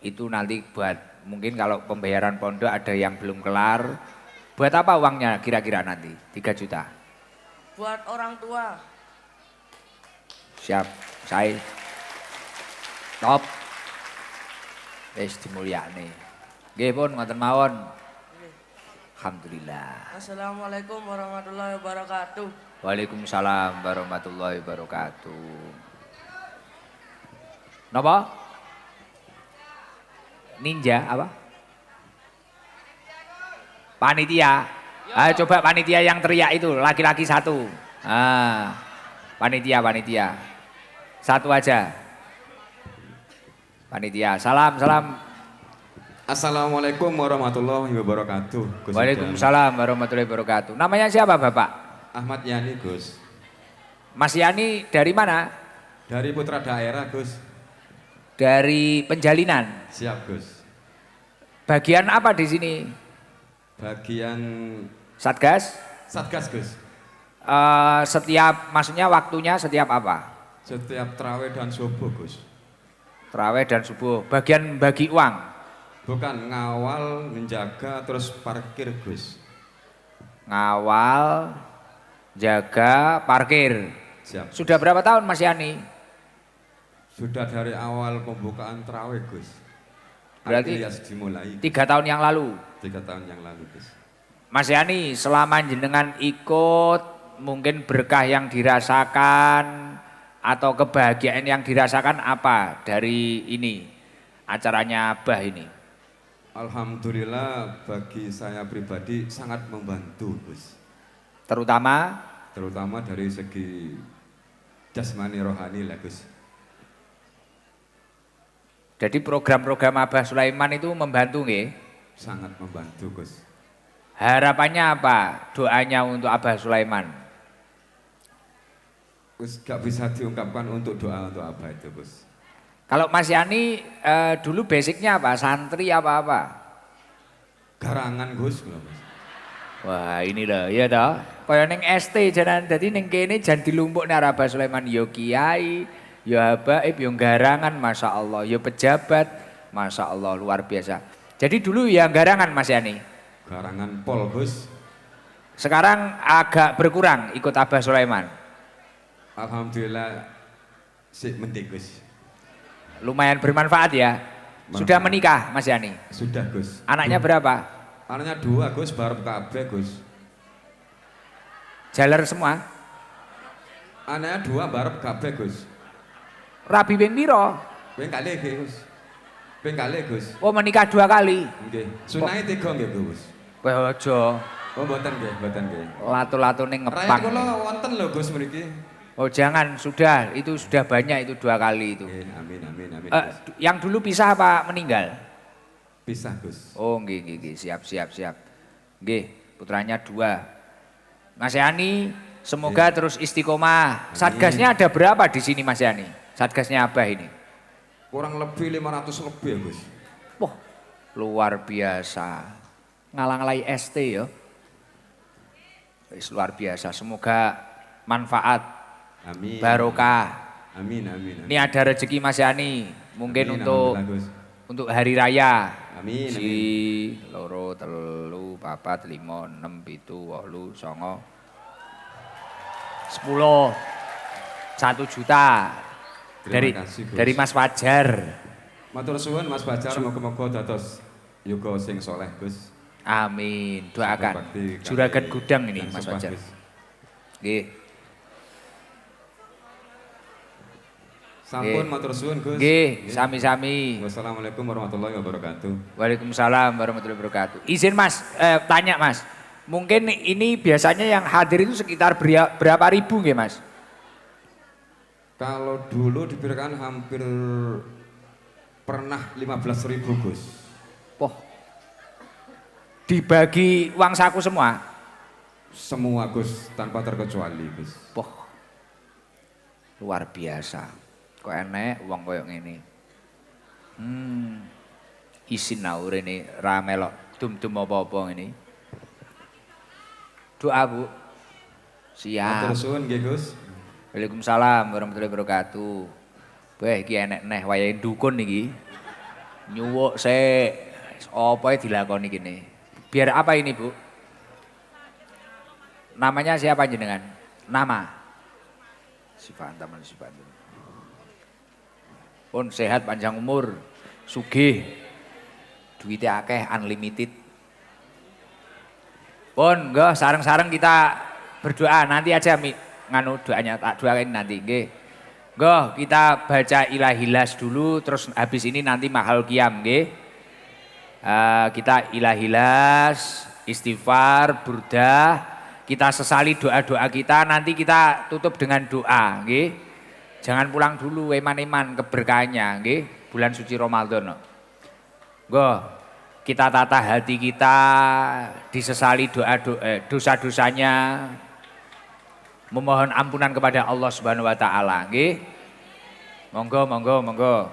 Itu nanti buat mungkin kalau pembayaran pondok ada yang belum kelar. Buat apa uangnya kira-kira nanti? 3 juta. Buat orang tua. Siap, saya. Top. Wis dimulyakne. Nggih pun ngoten mawon. Oke. Alhamdulillah. Assalamualaikum warahmatullahi wabarakatuh. Waalaikumsalam warahmatullahi wabarakatuh. Napa? Ninja apa? Panitia. Ayo coba panitia yang teriak itu, laki-laki satu. Ah, panitia. Satu aja. Panitia. Salam. Assalamualaikum warahmatullahi wabarakatuh. Gus Waalaikumsalam warahmatullahi wabarakatuh. Namanya siapa Bapak? Idan. Ahmad Yani Gus. Mas Yani dari mana? Dari Putra Daerah Gus. Dari Penjalinan. Siap Gus. Bagian apa di sini? Bagian Satgas? Satgas Gus. Setiap, maksudnya waktunya setiap apa? Setiap terawih dan subuh Gus. Terawih dan subuh. Bagian bagi uang? Bukan ngawal, menjaga, terus parkir Gus. Ngawal, jaga, parkir. Siap. Sudah berapa tahun Mas Yani? Sudah dari awal pembukaan terawih Gus. Berarti Alias dimulai 3 tahun yang lalu. 3 tahun yang lalu Gus. Mas Yani, selama jenengan ikut, mungkin berkah yang dirasakan atau kebahagiaan yang dirasakan apa dari ini, acaranya Abah ini? Alhamdulillah bagi saya pribadi sangat membantu Gus. Terutama Terutama dari segi jasmani rohani lah Gus. jadi program-program Abah Sulaiman itu membantu nggih? Sangat membantu Gus. Harapannya apa? Doanya untuk Abah Sulaiman. Gus gak bisa diungkapkan untuk doa untuk apa itu Gus. Kalau Mas Yani dulu basicnya apa? Santri apa-apa? Garangan Gus. Gus. Wah ini loh, iya toh. Kaya ning ST jalan, jadi ning kene jan dilumpuk ning Abah Sulaiman yo kiai, yo habaib, yo garangan, masya Allah, yo pejabat, masya Allah luar biasa. Jadi dulu ya garangan Mas Yani. Garangan pol Gus. Sekarang agak berkurang ikut Abah Sulaiman. Alhamdulillah sik mending Gus. Lumayan bermanfaat ya. Sudah menikah Mas Yani? Sudah Gus. Anaknya berapa? Anaknya 2 Gus, barep kabeh Gus. Jaler semua? Anaknya 2 barep kabeh Gus. Rabi ping piro? Ping kalih nggih Gus. Ping kalih Gus. Oh menikah 2 kali? Nggih. Sunahe 3 nggih Gus. Kowe aja Oh mboten nggih, mboten nggih. latu-latune Rakyat ngepang. kula wonten lho Gus mriki. Oh jangan, sudah, itu sudah banyak itu 2 kali itu. Nggih, amin Gus. Yang dulu pisah apa meninggal? Pisah Gus. Oh nggih, siap. Nggih, putranya 2. Mas Yani, semoga terus istiqomah. Satgasnya ada berapa di sini Mas Yani? Satgasnya Abah ini? Kurang lebih 500 lebih ya Gus. Wah, luar biasa. Ngalang-ngalai ST ya. Wis luar biasa, semoga manfaat. Amin. Barokah. Amin. Ini ada rezeki Mas Yani, mungkin Amin, untuk alhamdulillah, Gus. untuk hari raya. Amin. Si loro, telu, papat, 5, 6, 7, 8, 9, 10, 1 juta Terima kasih, Gus. dari Mas Fajar. Matur suwun Mas Bajar, muga-muga dados yoga sing soleh Gus. Amin. Doakan. Bakti kali Juragan gudang ini yang Mas sumpah, Fajar. Gus. Nggih. Sampun matur suwun Gus. Nggih, sami-sami. Wassalamualaikum warahmatullahi wabarakatuh. Waalaikumsalam warahmatullahi wabarakatuh. Izin Mas, tanya Mas. Mungkin ini biasanya yang hadir itu sekitar berapa ribu nggih Mas? Kalau dulu diberikan hampir pernah 15.000 Gus. Poh. Dibagi uang saku semua? Semua Gus, tanpa terkecuali Gus. Poh. Luar biasa. Kok enek uang koyok ngene. Isin naur ini ramelok dum-dum apa-apa ini. Doa Bu. Siap. Matur suwun nggih Gus. Waalaikumsalam warahmatullahi wabarakatuh. Wah iki enek neh wayahe dukun iki. Nyuwuk sik apa dilakoni kene. Biar apa ini Bu? Namanya siapa jenengan? Nama? Sifantaman Sifantaman. Pun sehat panjang umur, sugih, duitnya akeh, unlimited. Pun, enggak sareng-sareng kita berdoa, nanti aja nganu doanya, tak doain nanti, nggih. Enggak, kita baca ilahilas dulu, terus habis ini nanti mahal qiyam, nggih. Kita ilahilas, istighfar, burdah, kita sesali doa-doa kita, nanti kita tutup dengan doa, nggih. Jangan pulang dulu, eman-eman keberkahannya, nggih. Bulan suci Ramadan. Nggih, kita tata hati kita, disesali dosa-dosanya, memohon ampunan kepada Allah Subhanahu wa taala, nggih. Monggo, monggo, monggo.